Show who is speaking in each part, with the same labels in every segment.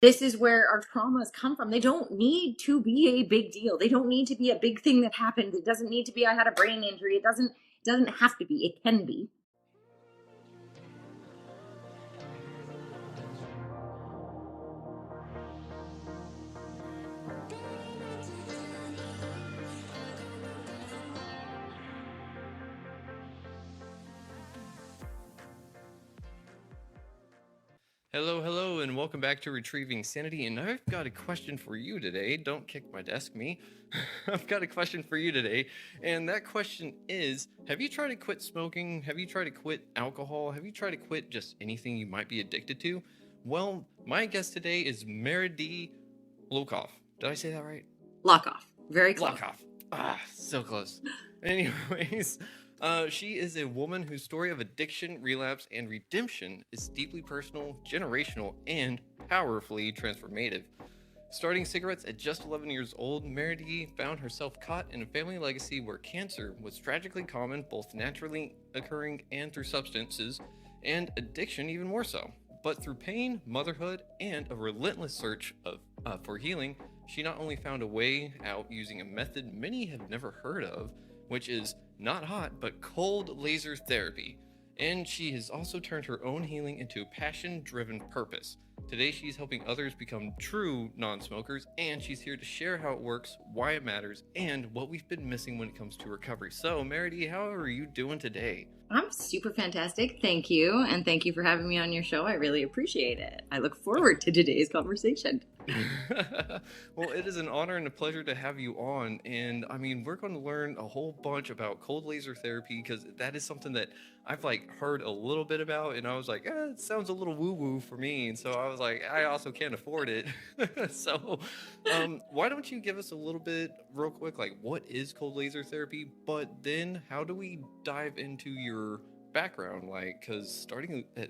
Speaker 1: this is where our traumas come from. They don't need to be a big deal. They don't need to be a big thing that happened. It doesn't need to be I had a brain injury. It doesn't have to be. It can be.
Speaker 2: Hello, hello, and welcome back to Retrieving Sanity. And I've got a question for you today. Don't kick my desk, me. I've got a question for you today. And that question is, have you tried to quit smoking? Have you tried to quit alcohol? Have you tried to quit just anything you might be addicted to? Well, my guest today is Meridee Hlokoff. Did I say that right?
Speaker 1: Hlokoff. Very close.
Speaker 2: Hlokoff. Ah, so close. Anyways, she is a woman whose story of addiction, relapse, and redemption is deeply personal, generational, and powerfully transformative. Starting cigarettes at just 11 years old, Meridee found herself caught in a family legacy where cancer was tragically common, both naturally occurring and through substances, and addiction even more so. But through pain, motherhood, and a relentless search for healing, she not only found a way out using a method many have never heard of, which is not hot, but cold laser therapy. And she has also turned her own healing into a passion-driven purpose. Today, she's helping others become true non-smokers, and she's here to share how it works, why it matters, and what we've been missing when it comes to recovery. So, Meridee, how are you doing today?
Speaker 1: I'm super fantastic. Thank you. And thank you for having me on your show. I really appreciate it. I look forward to today's conversation.
Speaker 2: Well, it is an honor and a pleasure to have you on. And I mean, we're going to learn a whole bunch about cold laser therapy because that is something that I've heard a little bit about. And I was like, it sounds a little woo woo for me. And so I was like, I also can't afford it. So why don't you give us a little bit real quick, what is cold laser therapy? But then how do we dive into your background? Because starting at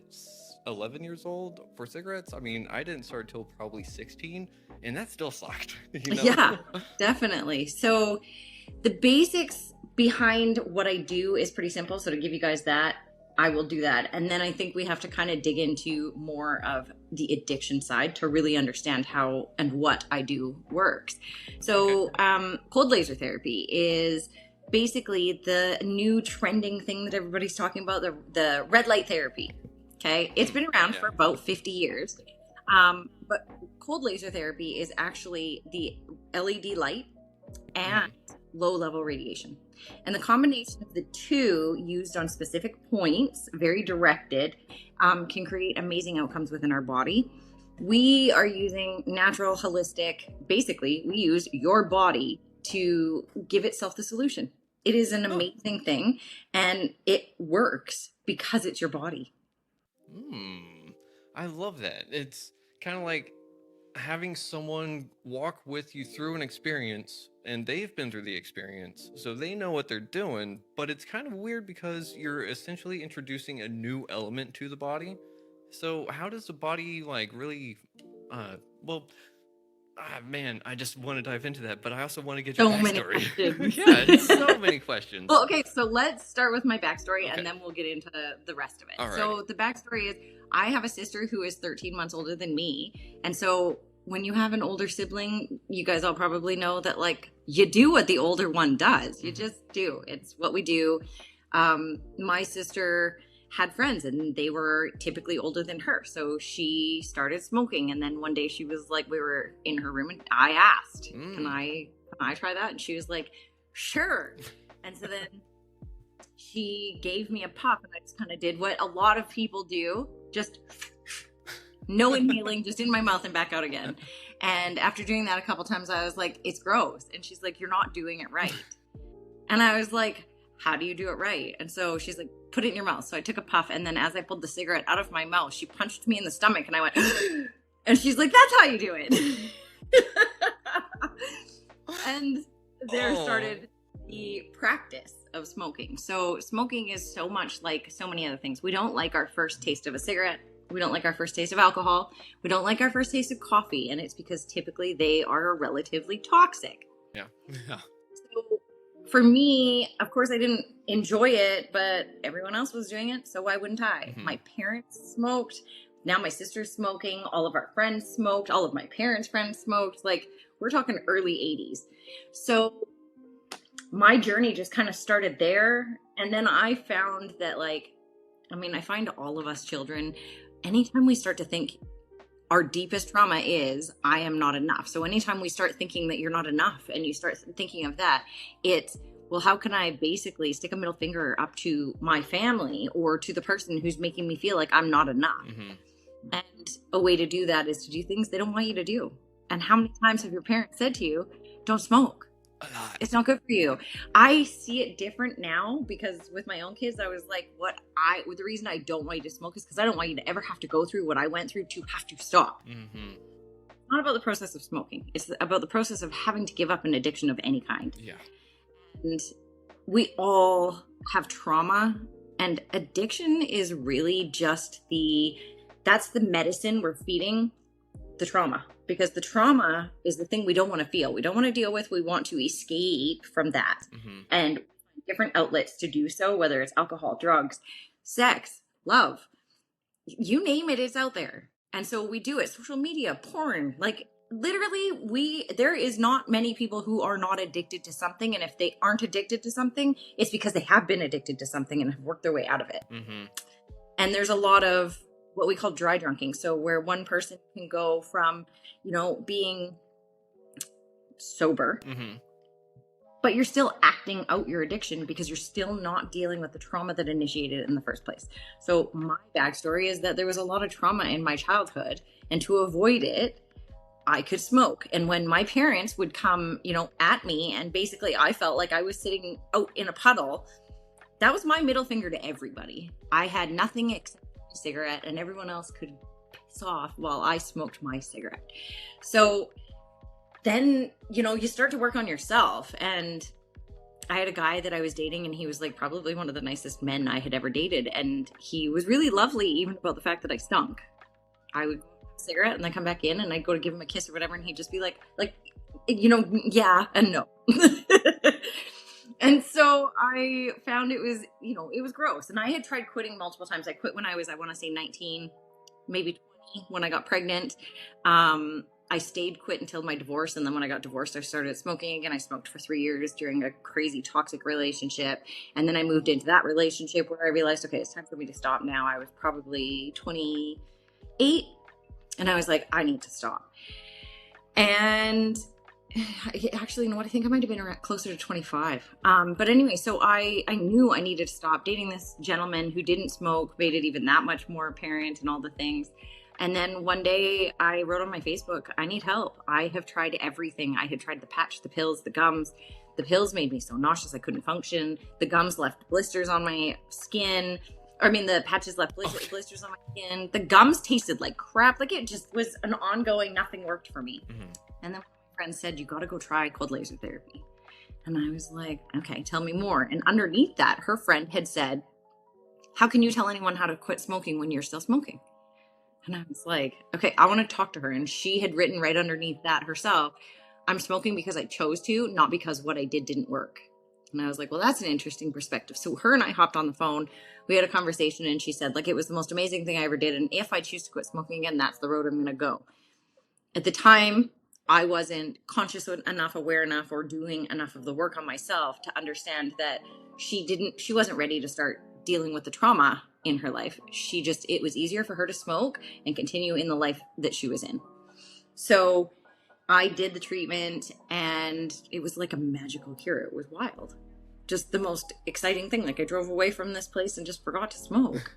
Speaker 2: 11 years old for cigarettes, I mean, I didn't start till probably 16, and that still sucked.
Speaker 1: Yeah, definitely. So the basics behind what I do is pretty simple. So to give you guys that, I will do that. And then I think we have to kind of dig into more of the addiction side to really understand how and what I do works. So cold laser therapy is basically the new trending thing that everybody's talking about, the red light therapy. Okay. It's been around for about 50 years. But cold laser therapy is actually the LED light and low level radiation. And the combination of the two used on specific points, very directed, can create amazing outcomes within our body. We are using natural, holistic, basically, we use your body to give itself the solution. It is an amazing thing, and it works because it's your body.
Speaker 2: I love that. It's kind of like having someone walk with you through an experience, and they've been through the experience, so they know what they're doing, but it's kind of weird because you're essentially introducing a new element to the body. So how does the body really man, I just want to dive into that, but I also want to get your backstory. Yeah, it's so many questions.
Speaker 1: Well, okay, so let's start with my backstory, and then we'll get into the rest of it.
Speaker 2: All right.
Speaker 1: So the backstory is I have a sister who is 13 months older than me. And so when you have an older sibling, you guys all probably know that you do what the older one does. You just do. It's what we do. My sister had friends and they were typically older than her. So she started smoking. And then one day she was we were in her room and I asked, can I try that? And she was like, sure. And so then she gave me a puff and I just kind of did what a lot of people do. Just no inhaling, just in my mouth and back out again. And after doing that a couple times, I was like, it's gross. And she's like, you're not doing it right. And I was like, how do you do it right? And so she's like, put it in your mouth. So I took a puff. And then as I pulled the cigarette out of my mouth, she punched me in the stomach and I went, and she's like, that's how you do it. And there started the practice of smoking. So smoking is so much like so many other things. We don't like our first taste of a cigarette. We don't like our first taste of alcohol. We don't like our first taste of coffee. And it's because typically they are relatively toxic.
Speaker 2: Yeah.
Speaker 1: So for me, of course, I didn't enjoy it, but everyone else was doing it. So why wouldn't I? My parents smoked. Now my sister's smoking, all of our friends smoked, all of my parents' friends smoked. Like, we're talking early 80s. So my journey just kind of started there. And then I found that, like, I mean, I find all of us children, anytime we start to think, our deepest trauma is, I am not enough. So anytime we start thinking that you're not enough and you start thinking of that, it's, well, how can I basically stick a middle finger up to my family or to the person who's making me feel like I'm not enough?
Speaker 2: Mm-hmm.
Speaker 1: And a way to do that is to do things they don't want you to do. And how many times have your parents said to you, don't smoke? It's not good for you. I see it different now because with my own kids, I was like, the reason I don't want you to smoke is because I don't want you to ever have to go through what I went through to have to stop.
Speaker 2: Mm-hmm.
Speaker 1: It's not about the process of smoking. It's about the process of having to give up an addiction of any kind.
Speaker 2: Yeah.
Speaker 1: And we all have trauma, and addiction is really just that's the medicine we're feeding the trauma, because the trauma is the thing we don't want to feel. We don't want to deal with. We want to escape from that.
Speaker 2: Mm-hmm.
Speaker 1: And different outlets to do so, whether it's alcohol, drugs, sex, love, you name it, it's out there. And so we do it. Social media, porn, like literally there is not many people who are not addicted to something. And if they aren't addicted to something, it's because they have been addicted to something and have worked their way out of it.
Speaker 2: Mm-hmm.
Speaker 1: And there's a lot of what we call dry drinking. So where one person can go from, being sober,
Speaker 2: Mm-hmm.
Speaker 1: but you're still acting out your addiction because you're still not dealing with the trauma that initiated it in the first place. So my backstory is that there was a lot of trauma in my childhood, and to avoid it, I could smoke. And when my parents would come, at me, and basically I felt like I was sitting out in a puddle, that was my middle finger to everybody. I had nothing except a cigarette, and everyone else could piss off while I smoked my cigarette. So then, you start to work on yourself. And I had a guy that I was dating, and he was like probably one of the nicest men I had ever dated. And he was really lovely, even about the fact that I stunk. I would cigarette and then come back in, and I'd go to give him a kiss or whatever, and he'd just be like, yeah and no. And so I found it was gross. And I had tried quitting multiple times. I quit when I was, I want to say 19, maybe 20, when I got pregnant. I stayed quit until my divorce. And then when I got divorced, I started smoking again. I smoked for 3 years during a crazy toxic relationship. And then I moved into that relationship where I realized, okay, it's time for me to stop now. I was probably 28. And I was like, I need to stop. And actually, I think I might have been closer to 25. But anyway, so I knew I needed to stop dating this gentleman who didn't smoke, made it even that much more apparent and all the things. And then one day I wrote on my Facebook, I need help. I have tried everything. I had tried the patch, the pills, the gums. The pills made me so nauseous I couldn't function. The gums left blisters on my skin. The patches left blisters on my skin. The gums tasted like crap. Like, it just was an ongoing, nothing worked for me.
Speaker 2: Mm-hmm.
Speaker 1: And then my friend said, you got to go try cold laser therapy. And I was like, okay, tell me more. And underneath that, her friend had said, how can you tell anyone how to quit smoking when you're still smoking? And I was like, okay, I want to talk to her. And she had written right underneath that herself, I'm smoking because I chose to, not because what I did didn't work. And I was like, well, that's an interesting perspective. So her and I hopped on the phone. We had a conversation, and she said, like, it was the most amazing thing I ever did. And if I choose to quit smoking again, that's the road I'm going to go. At the time, I wasn't conscious enough, aware enough, or doing enough of the work on myself to understand that she wasn't ready to start dealing with the trauma in her life. It was easier for her to smoke and continue in the life that she was in. So I did the treatment, and it was like a magical cure. It was wild. Just the most exciting thing. Like, I drove away from this place and just forgot to smoke.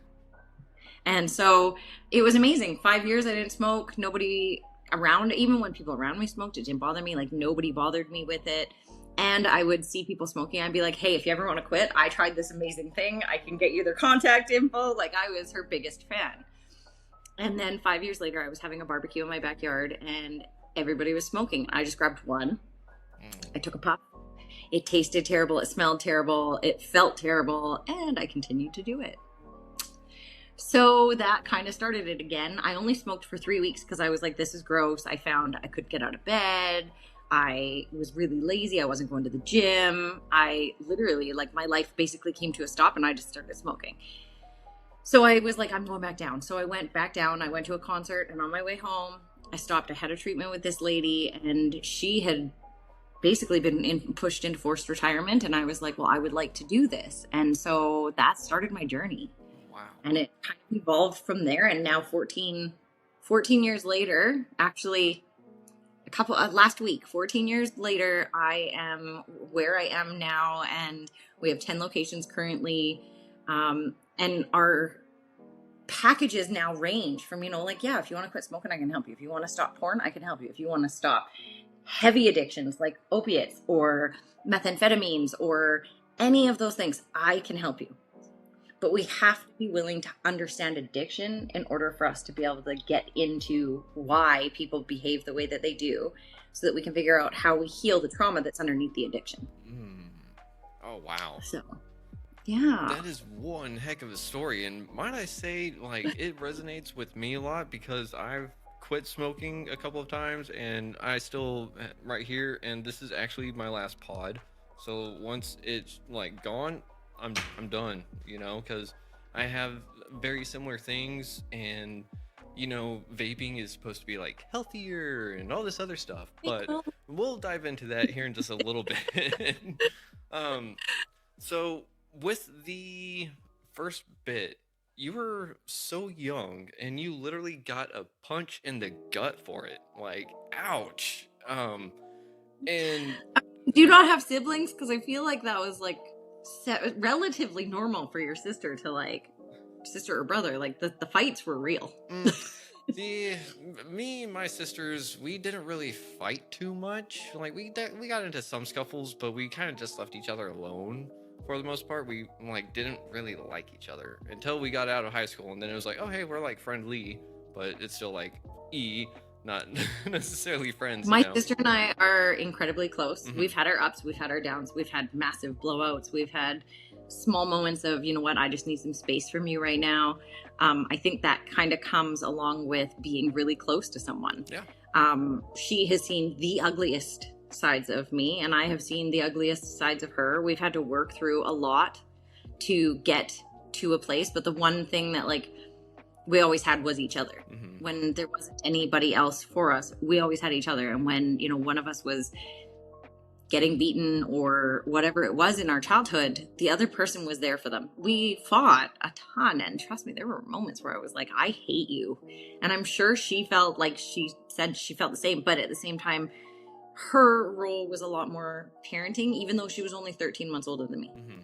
Speaker 1: And so it was amazing. 5 years I didn't smoke. Nobody around, even when people around me smoked, it didn't bother me. Like, nobody bothered me with it. And I would see people smoking. I'd be like, hey, if you ever want to quit, I tried this amazing thing. I can get you their contact info. Like, I was her biggest fan. And then 5 years later, I was having a barbecue in my backyard, and everybody was smoking. I just grabbed one. I took a puff. It tasted terrible. It smelled terrible. It felt terrible. And I continued to do it. So that kind of started it again. I only smoked for 3 weeks because I was like, this is gross. I found I could get out of bed. I was really lazy. I wasn't going to the gym. I literally, like, my life basically came to a stop, and I just started smoking. So I was like, I'm going back down. So I went back down. I went to a concert, and on my way home, I stopped. I had a treatment with this lady, and she had basically been pushed into forced retirement. And I was like, well, I would like to do this. And so that started my journey.
Speaker 2: Wow.
Speaker 1: And it kind of evolved from there. And now 14 years later, actually a couple last week, 14 years later, I am where I am now. And we have 10 locations currently. And our packages now range from, like, yeah, if you want to quit smoking, I can help you. If you want to stop porn, I can help you. If you want to stop heavy addictions like opiates or methamphetamines or any of those things, I can help you. But we have to be willing to understand addiction in order for us to be able to get into why people behave the way that they do, so that we can figure out how we heal the trauma that's underneath the addiction.
Speaker 2: Oh, wow.
Speaker 1: So, yeah.
Speaker 2: That is one heck of a story. And might I say, like, it resonates with me a lot, because I've quit smoking a couple of times, and I still right here, and this is actually my last pod. So once it's like gone, I'm done, because I have very similar things, and vaping is supposed to be like healthier and all this other stuff, but we'll dive into that here in just a little bit. So with the first bit, you were so young, and you literally got a punch in the gut for it. Like, ouch. And
Speaker 1: do you not have siblings? Because I feel like that was like relatively normal for your sister to, like, sister or brother, like the fights were real.
Speaker 2: Me and my sisters, we didn't really fight too much. Like, we got into some scuffles, but we kind of just left each other alone. For the most part, we didn't really like each other until we got out of high school, and then it was like, oh hey, we're like friendly, but it's still like not necessarily friends.
Speaker 1: My sister and I are incredibly close.
Speaker 2: Mm-hmm.
Speaker 1: We've had our ups, we've had our downs, we've had massive blowouts, we've had small moments of, you know what, I just need some space from you right now. I think that kind of comes along with being really close to someone.
Speaker 2: Yeah.
Speaker 1: She has seen the ugliest sides of me, and I have seen the ugliest sides of her. We've had to work through a lot to get to a place, but the one thing that, like, we always had was each other. Mm-hmm. When there wasn't anybody else for us, we always had each other. And when, one of us was getting beaten or whatever it was in our childhood, the other person was there for them. We fought a ton, and trust me, there were moments where I was like, I hate you. And I'm sure she felt like, she said she felt the same, but at the same time, her role was a lot more parenting, even though she was only 13 months older than me. Mm-hmm.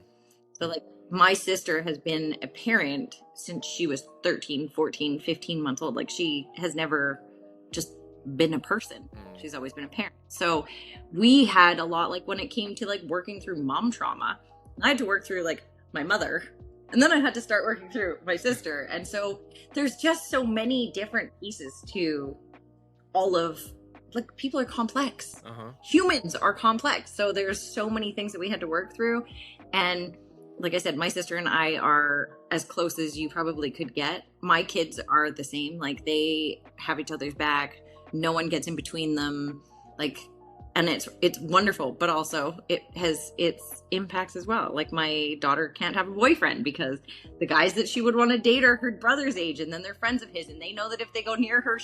Speaker 1: So, like, my sister has been a parent since she was 13, 14, 15 months old. Like, she has never just been a person. She's always been a parent. So we had a lot, like, when it came to, like, working through mom trauma, I had to work through, like, my mother, and then I had to start working through my sister. And so there's just so many different pieces to all of, like, people are complex. Uh-huh. Humans are complex. So there's so many things that we had to work through. And like I said, my sister and I are as close as you probably could get. My kids are the same. Like, they have each other's back. No one gets in between them. Like, and it's wonderful, but also it has its impacts as well. Like, my daughter can't have a boyfriend because the guys that she would want to date are her brother's age, and then they're friends of his, and they know that if they go near her,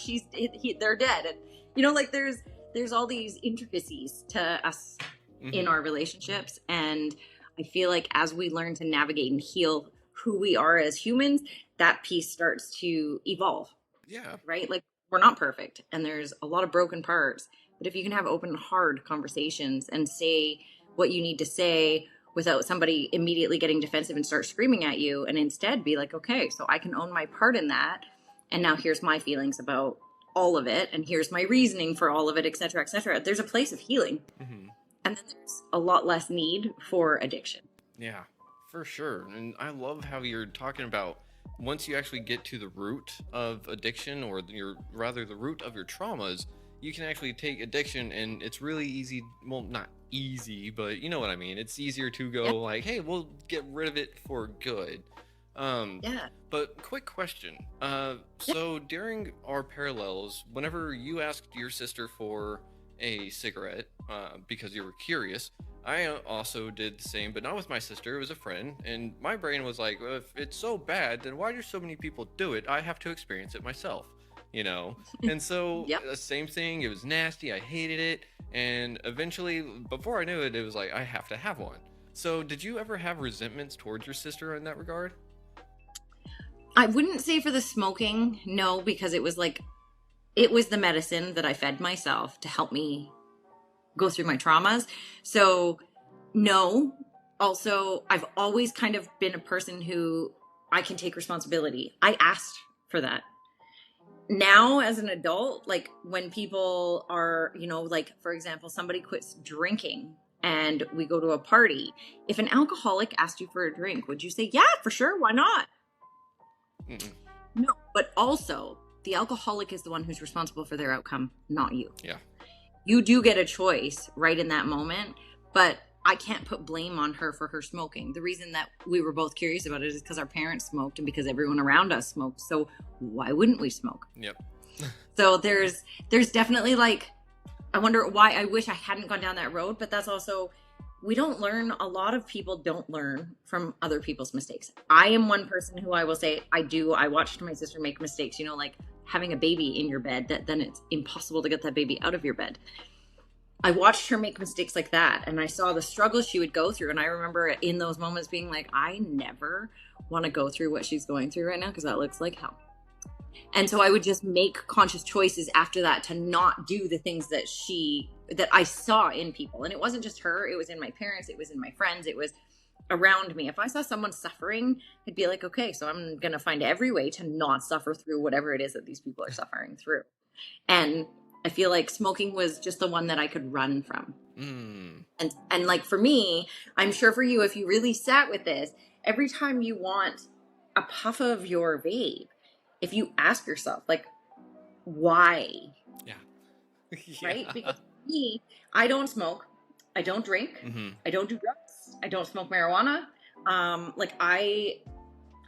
Speaker 1: they're dead. And like, there's all these intricacies to us in our relationships, and I feel like as we learn to navigate and heal who we are as humans, that piece starts to evolve.
Speaker 2: Yeah.
Speaker 1: Right? Like, we're not perfect, and there's a lot of broken parts. But if you can have open, hard conversations and say what you need to say without somebody immediately getting defensive and start screaming at you, and instead be like, okay, so I can own my part in that, and now here's my feelings about all of it, and here's my reasoning for all of it, et cetera, et cetera. There's a place of healing. Mm-hmm. And then there's a lot less need for addiction.
Speaker 2: Yeah, for sure. And I love how you're talking about, once you actually get to the root of addiction, or the root of your traumas, you can actually take addiction, and it's really easy. Well, not easy, but you know what I mean. It's easier to go like, hey, we'll get rid of it for good.
Speaker 1: Yeah.
Speaker 2: But quick question. So during our parallels, whenever you asked your sister for a cigarette, because you were curious, I also did the same, but not with my sister. It was a friend, and my brain was like, well, if it's so bad, then why do so many people do it? I have to experience it myself, you know? And so,
Speaker 1: Yep.
Speaker 2: same thing. It was nasty. I hated it. And eventually, before I knew it, it was like, I have to have one. So, did you ever have resentments towards your sister in that regard?
Speaker 1: I wouldn't say for the smoking, no, because it was the medicine that I fed myself to help me go through my traumas. So, no. Also, I've always kind of been a person who I can take responsibility. I asked for that. Now, as an adult, like when people are, like for example, somebody quits drinking and we go to a party. If an alcoholic asked you for a drink, would you say, yeah, for sure, why not?
Speaker 2: Mm-mm.
Speaker 1: No, but also the alcoholic is the one who's responsible for their outcome, not you.
Speaker 2: Yeah.
Speaker 1: You do get a choice right in that moment, but I can't put blame on her for her smoking. The reason that we were both curious about it is because our parents smoked and because everyone around us smoked. So why wouldn't we smoke?
Speaker 2: Yep.
Speaker 1: So there's definitely like, I wonder why. I wish I hadn't gone down that road, but that's also, we don't learn. A lot of people don't learn from other people's mistakes. I am one person who I will say I watched my sister make mistakes, like having a baby in your bed, that then it's impossible to get that baby out of your bed. I watched her make mistakes like that, and I saw the struggles she would go through. And I remember in those moments being like, I never want to go through what she's going through right now, because that looks like hell. And so I would just make conscious choices after that to not do the things that I saw in people. And it wasn't just her, it was in my parents, it was in my friends, it was around me. If I saw someone suffering, I'd be like, okay, so I'm going to find every way to not suffer through whatever it is that these people are suffering through. And I feel like smoking was just the one that I could run from. And like for me, I'm sure for you, if you really sat with this, every time you want a puff of your vape, if you ask yourself, like, why?
Speaker 2: Yeah.
Speaker 1: Right? Because for me, I don't smoke. I don't drink.
Speaker 2: Mm-hmm.
Speaker 1: I don't do drugs. I don't smoke marijuana. I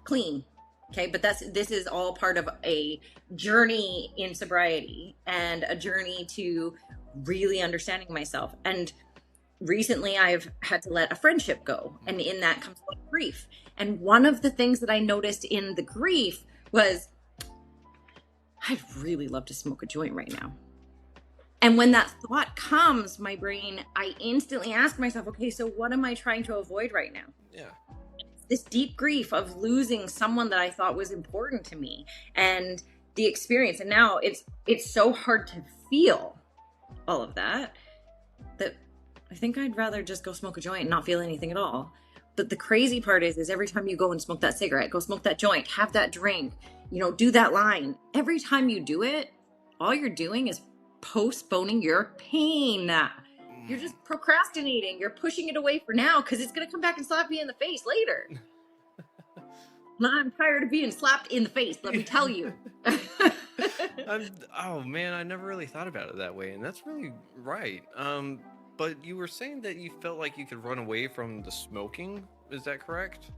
Speaker 1: clean. Okay, but this is all part of a journey in sobriety and a journey to really understanding myself. And recently I've had to let a friendship go, and in that comes a lot of grief. And one of the things that I noticed in the grief was, I'd really love to smoke a joint right now. And when that thought comes, my brain, I instantly ask myself, okay, so what am I trying to avoid right now?
Speaker 2: Yeah.
Speaker 1: This deep grief of losing someone that I thought was important to me, and the experience. And now it's so hard to feel all of that I think I'd rather just go smoke a joint and not feel anything at all. But the crazy part is every time you go and smoke that cigarette, go smoke that joint, have that drink, do that line. Every time you do it, all you're doing is postponing your pain. You're just procrastinating. You're pushing it away for now because it's going to come back and slap you in the face later. I'm tired of being slapped in the face, let me tell you.
Speaker 2: Oh man, I never really thought about it that way, and that's really right. But you were saying that you felt like you could run away from the smoking. Is that correct?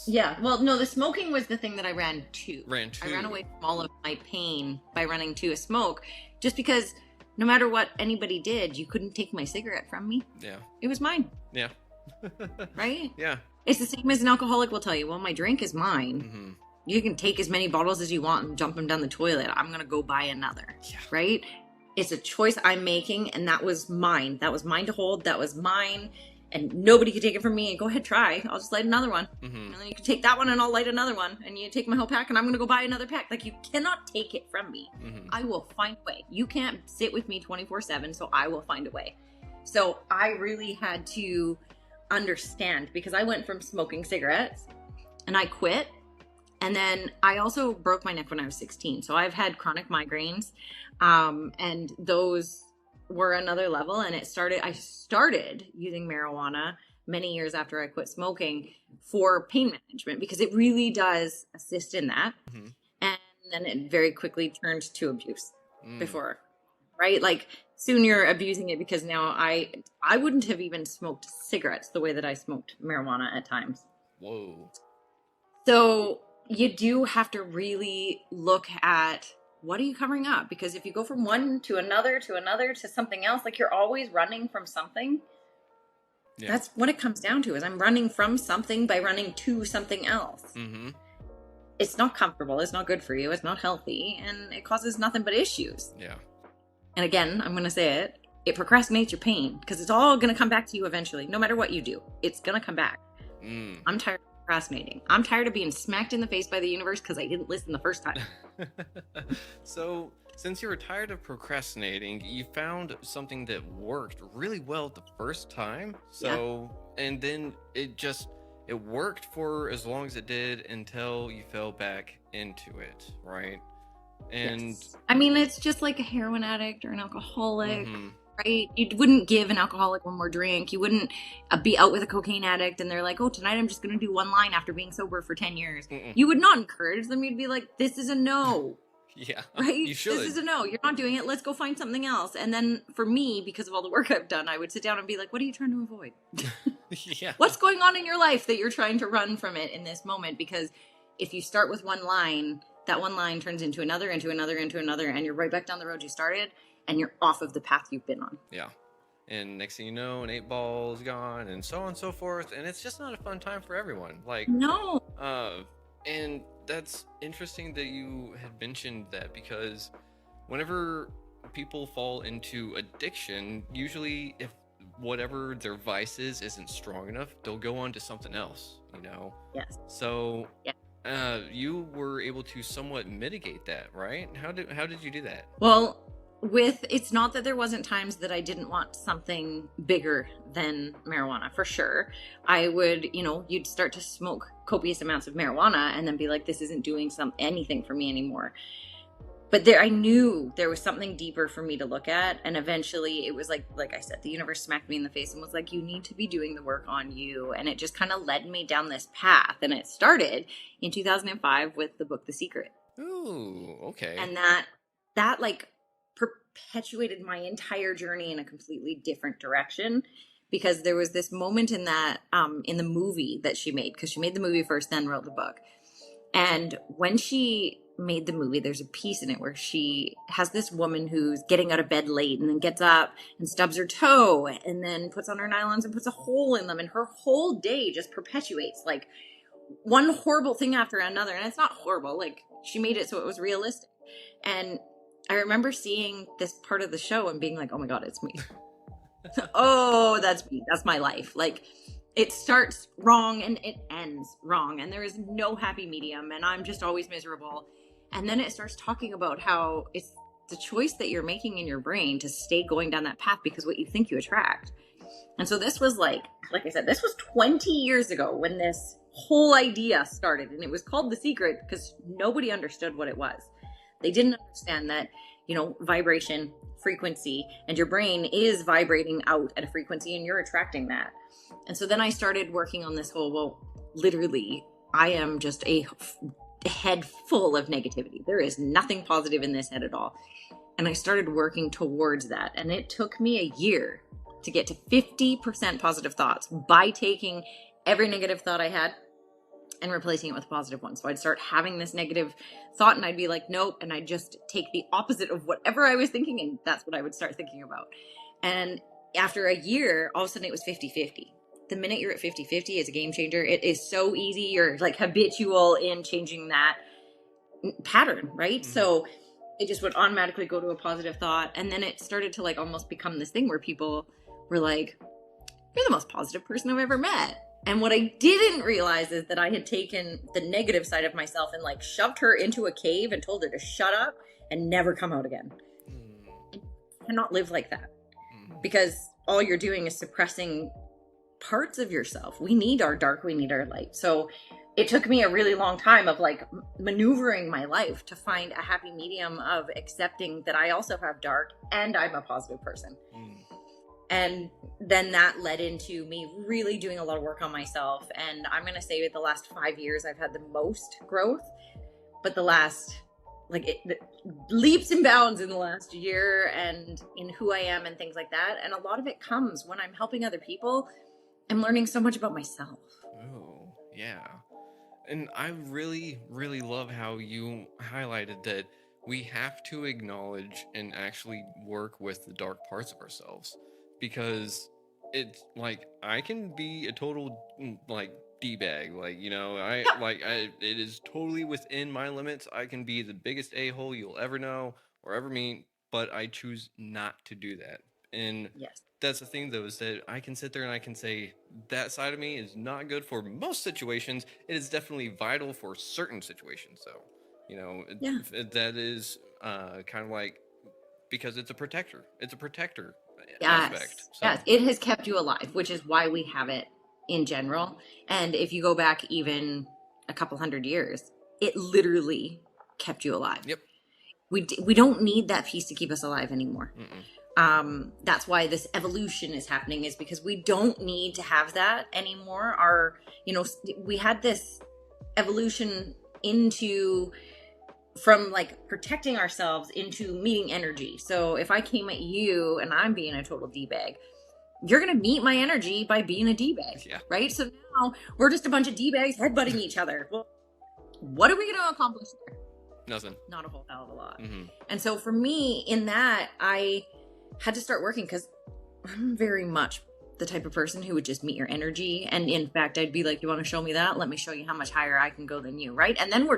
Speaker 1: Yeah. Well, no, the smoking was the thing that I ran to.
Speaker 2: I
Speaker 1: ran away from all of my pain by running to a smoke, just because no matter what anybody did, you couldn't take my cigarette from me.
Speaker 2: Yeah.
Speaker 1: It was mine.
Speaker 2: Yeah.
Speaker 1: Right?
Speaker 2: Yeah.
Speaker 1: It's the same as an alcoholic will tell you, well, my drink is mine.
Speaker 2: Mm-hmm.
Speaker 1: You can take as many bottles as you want and dump them down the toilet. I'm going to go buy another. Yeah. Right? It's a choice I'm making, and that was mine. That was mine to hold. That was mine. And nobody could take it from me. And go ahead, try. I'll just light another one. Mm-hmm. And then you can take that one and I'll light another one. And you take my whole pack and I'm going to go buy another pack. Like, you cannot take it from me. Mm-hmm. I will find a way. You can't sit with me 24/7, so I will find a way. So I really had to understand, because I went from smoking cigarettes and I quit. And then I also broke my neck when I was 16. So I've had chronic migraines. And those were another level. And I started using marijuana many years after I quit smoking for pain management, because it really does assist in that. Mm-hmm. And then it very quickly turned to abuse before, right? Like, soon you're abusing it, because now I wouldn't have even smoked cigarettes the way that I smoked marijuana at times.
Speaker 2: Whoa.
Speaker 1: So you do have to really look at, what are you covering up? Because if you go from one to another to something else, like, you're always running from something.
Speaker 2: Yeah.
Speaker 1: That's what it comes down to, is I'm running from something by running to something else.
Speaker 2: Mm-hmm.
Speaker 1: It's not comfortable. It's not good for you. It's not healthy. And it causes nothing but issues.
Speaker 2: Yeah.
Speaker 1: And again, I'm going to say it. It procrastinates your pain, because it's all going to come back to you eventually. No matter what you do, it's going to come back. I'm tired of procrastinating. I'm tired of being smacked in the face by the universe because I didn't listen the first time.
Speaker 2: So, since you were tired of procrastinating, you found something that worked really well the first time. So, and then it worked for as long as it did until you fell back into it, right? And
Speaker 1: yes. I mean, it's just like a heroin addict or an alcoholic, right? You wouldn't give an alcoholic one more drink. You wouldn't be out with a cocaine addict and they're like, oh, tonight I'm just going to do one line after being sober for 10 years. You would not encourage them. You'd be like, this is a no.
Speaker 2: Yeah,
Speaker 1: right?
Speaker 2: You should.
Speaker 1: This is a no. You're not doing it. Let's go find something else. And then for me, because of all the work I've done, I would sit down and be like, what are you trying to avoid?
Speaker 2: Yeah.
Speaker 1: What's going on in your life that you're trying to run from it in this moment? Because if you start with one line, that one line turns into another, and you're right back down the road you started, and you're off of the path you've been on.
Speaker 2: Yeah. And next thing you know, an 8-ball is gone, and so on and so forth. And it's just not a fun time for everyone. Like,
Speaker 1: no.
Speaker 2: And that's interesting that you had mentioned that, because whenever people fall into addiction, usually if whatever their vice is isn't strong enough, they'll go on to something else, you know?
Speaker 1: Yes.
Speaker 2: So you were able to somewhat mitigate that, right? How did you do that?
Speaker 1: Well, it's not that there wasn't times that I didn't want something bigger than marijuana, for sure. I would, you'd start to smoke copious amounts of marijuana and then be like, this isn't doing anything for me anymore. But I knew there was something deeper for me to look at. And eventually it was like I said, the universe smacked me in the face and was like, you need to be doing the work on you. And it just kind of led me down this path. And it started in 2005 with the book, The Secret.
Speaker 2: Ooh, okay.
Speaker 1: And that like perpetuated my entire journey in a completely different direction, because there was this moment in that, in the movie that she made, because she made the movie first, then wrote the book. And when she made the movie, there's a piece in it where she has this woman who's getting out of bed late and then gets up and stubs her toe and then puts on her nylons and puts a hole in them. And her whole day just perpetuates like one horrible thing after another. And it's not horrible. Like, she made it so it was realistic. And I remember seeing this part of the show and being like, oh my God, it's me. Oh, that's me. That's my life. Like, it starts wrong and it ends wrong. And there is no happy medium. And I'm just always miserable. And then it starts talking about how it's the choice that you're making in your brain to stay going down that path, because what you think you attract. And so this was like I said, this was 20 years ago when this whole idea started. And it was called The Secret because nobody understood what it was. They didn't understand that, vibration, frequency, and your brain is vibrating out at a frequency and you're attracting that. And so then I started working on this whole, well, literally, I am just a head full of negativity. There is nothing positive in this head at all. And I started working towards that. And it took me a year to get to 50% positive thoughts by taking every negative thought I had and replacing it with a positive one. So I'd start having this negative thought and I'd be like, nope. And I'd just take the opposite of whatever I was thinking. And that's what I would start thinking about. And after a year, all of a sudden it was 50-50. The minute you're at 50-50, it's a game changer. It is so easy. You're like habitual in changing that pattern, right? Mm-hmm. So it just would automatically go to a positive thought. And then it started to like almost become this thing where people were like, you're the most positive person I've ever met. And what I didn't realize is that I had taken the negative side of myself and like shoved her into a cave and told her to shut up and never come out again. You cannot live like that, because all you're doing is suppressing parts of yourself. We need our dark, we need our light. So it took me a really long time of like maneuvering my life to find a happy medium of accepting that I also have dark and I'm a positive person. And then that led into me really doing a lot of work on myself. And I'm going to say the last 5 years, I've had the most growth, but the last, leaps and bounds in the last year and in who I am and things like that. And a lot of it comes when I'm helping other people. I'm learning so much about myself.
Speaker 2: Oh, yeah. And I really, really love how you highlighted that we have to acknowledge and actually work with the dark parts of ourselves. Because it's like I can be a total like d-bag, like, you know,
Speaker 1: Yeah.
Speaker 2: it is totally within my limits. I can be the biggest a-hole you'll ever know or ever meet, but I choose not to do that. And
Speaker 1: Yes.
Speaker 2: that's the thing, though, is that I can sit there and I can say that side of me is not good for most situations. It is definitely vital for certain situations, though. You know,
Speaker 1: Yeah.
Speaker 2: that is kind of like, because it's a protector. It's a protector aspect.
Speaker 1: Yes.
Speaker 2: So,
Speaker 1: Yes. It has kept you alive, which is why we have it in general. And if you go back even a couple hundred years, it literally kept you alive.
Speaker 2: yep.
Speaker 1: We don't need that piece to keep us alive anymore.
Speaker 2: Mm-mm.
Speaker 1: That's why this evolution is happening, is because we don't need to have that anymore. We had this evolution into, from like protecting ourselves into meeting energy. So if I came at you and I'm being a total D-bag, you're going to meet my energy by being a D-bag,
Speaker 2: Yeah.
Speaker 1: right? So now we're just a bunch of D-bags headbutting each other. Well, what are we going to accomplish there?
Speaker 2: Nothing.
Speaker 1: Not a whole hell of a lot.
Speaker 2: Mm-hmm.
Speaker 1: And so for me, in that, I had to start working, because I'm very much the type of person who would just meet your energy. And in fact, I'd be like, you want to show me that? Let me show you how much higher I can go than you, right? And then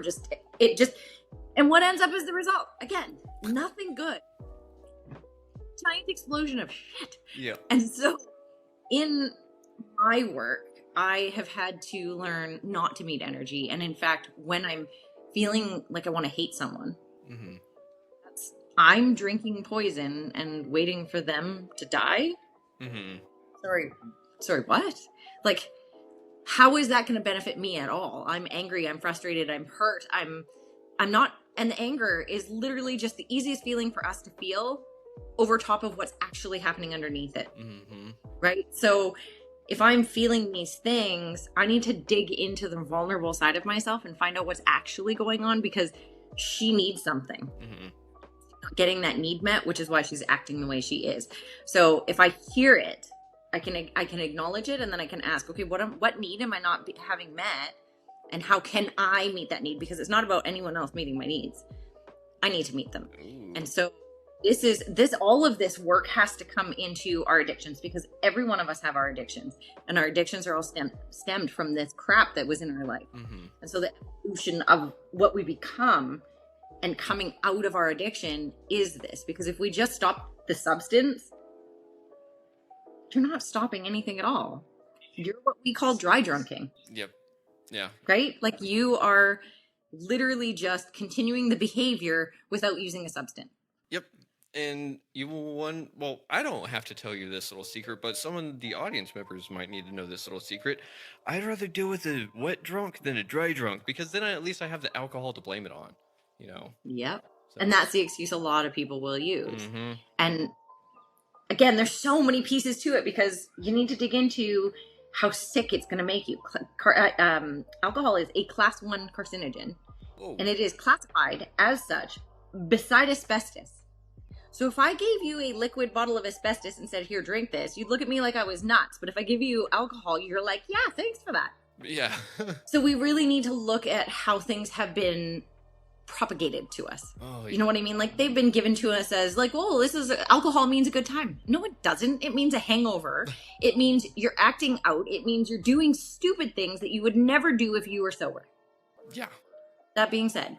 Speaker 1: and what ends up as the result? Again, nothing good. Giant explosion of shit.
Speaker 2: Yeah.
Speaker 1: And so in my work, I have had to learn not to meet energy. And in fact, when I'm feeling like I want to hate someone,
Speaker 2: Mm-hmm.
Speaker 1: I'm drinking poison and waiting for them to die.
Speaker 2: Mm-hmm.
Speaker 1: Sorry, what? Like, how is that going to benefit me at all? I'm angry, I'm frustrated, I'm hurt, I'm not. And the anger is literally just the easiest feeling for us to feel over top of what's actually happening underneath it.
Speaker 2: Mm-hmm.
Speaker 1: Right? So if I'm feeling these things, I need to dig into the vulnerable side of myself and find out what's actually going on, because she needs something.
Speaker 2: Mm-hmm.
Speaker 1: Not getting that need met, which is why she's acting the way she is. So if I hear it, I can acknowledge it, and then I can ask, okay, what need am I not having met, and how can I meet that need? Because it's not about anyone else meeting my needs. I need to meet them.
Speaker 2: Ooh.
Speaker 1: And so all of this work has to come into our addictions, because every one of us have our addictions, and our addictions are all stemmed from this crap that was in our life.
Speaker 2: Mm-hmm.
Speaker 1: And so the evolution of what we become and coming out of our addiction is this. Because if we just stop the substance, you're not stopping anything at all. You're what we call dry drunking.
Speaker 2: Yep. Yeah.
Speaker 1: Right? Like, you are literally just continuing the behavior without using a substance.
Speaker 2: Yep. And well, I don't have to tell you this little secret, but some of the audience members might need to know this little secret. I'd rather deal with a wet drunk than a dry drunk, because then at least I have the alcohol to blame it on, you know?
Speaker 1: Yep.
Speaker 2: So.
Speaker 1: And that's the excuse a lot of people will use.
Speaker 2: Mm-hmm.
Speaker 1: And again, there's so many pieces to it, because you need to dig into how sick it's going to make you. Alcohol is a class 1 carcinogen.
Speaker 2: Whoa.
Speaker 1: And it is classified as such beside asbestos. So if I gave you a liquid bottle of asbestos and said, here, drink this, you'd look at me like I was nuts. But if I give you alcohol, you're like, yeah, thanks for that.
Speaker 2: Yeah.
Speaker 1: So we really need to look at how things have been propagated to us.
Speaker 2: Oh,
Speaker 1: you know what I mean? Like, they've been given to us as like, oh, this is alcohol means a good time. No, it doesn't. It means a hangover. It means you're acting out. It means you're doing stupid things that you would never do if you were sober.
Speaker 2: Yeah.
Speaker 1: That being said,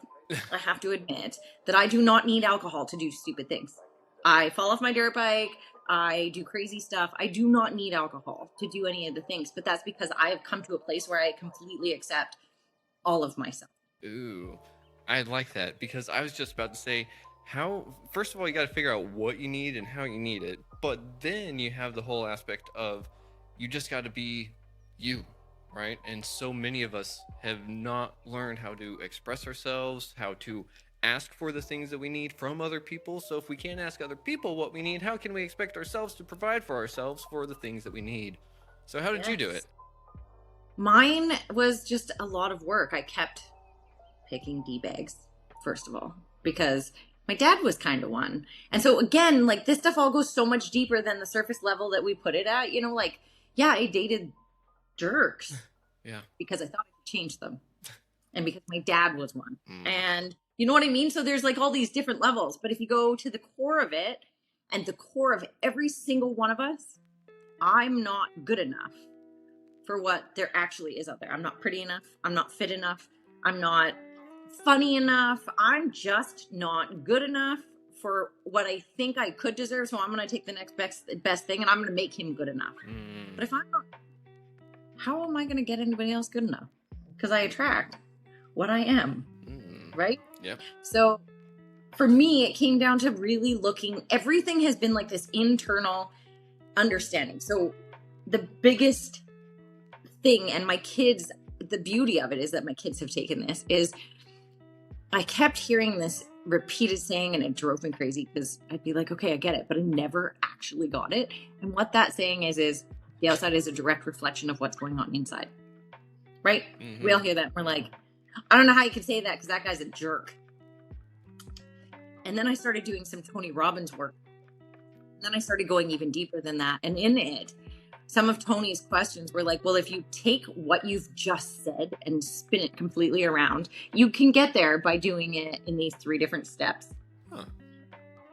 Speaker 1: I have to admit that I do not need alcohol to do stupid things. I fall off my dirt bike. I do crazy stuff. I do not need alcohol to do any of the things, but that's because I have come to a place where I completely accept all of myself.
Speaker 2: Ooh, I like that, because I was just about to say, first of all, you got to figure out what you need and how you need it, but then you have the whole aspect of, you just got to be you, right? And so many of us have not learned how to express ourselves, how to ask for the things that we need from other people. So if we can't ask other people what we need, how can we expect ourselves to provide for ourselves for the things that we need? So how did you do it?
Speaker 1: Mine was just a lot of work. I kept picking D-bags, first of all, because my dad was kind of one. And so again, like, this stuff all goes so much deeper than the surface level that we put it at. You know, like, yeah, I dated jerks.
Speaker 2: Yeah.
Speaker 1: Because I thought I could change them. And because my dad was one. And you know what I mean? So there's like all these different levels. But if you go to the core of it, and the core of every single one of us I'm not good enough for what there actually is out there. I'm not pretty enough. I'm not fit enough. I'm not funny enough. I'm just not good enough for what I think I could deserve. So I'm going to take the next best thing and I'm going to make him good enough. But if I'm not, how am I going to get anybody else good enough? Because I attract what I am. Right?
Speaker 2: Yep.
Speaker 1: So for me, it came down to really looking, everything has been like this internal understanding. So the biggest thing, and my kids, the beauty of it is that my kids have taken this, is I kept hearing this repeated saying and it drove me crazy because I'd be like, okay, I get it, but I never actually got it. And what that saying is the outside is a direct reflection of what's going on inside. Right? We all hear that. We're like, I don't know how you could say that because that guy's a jerk. And then I started doing some Tony Robbins work. Then I started going even deeper than that. And in it, some of Tony's questions were like, well, if you take what you've just said and spin it completely around, you can get there by doing it in these 3 different steps.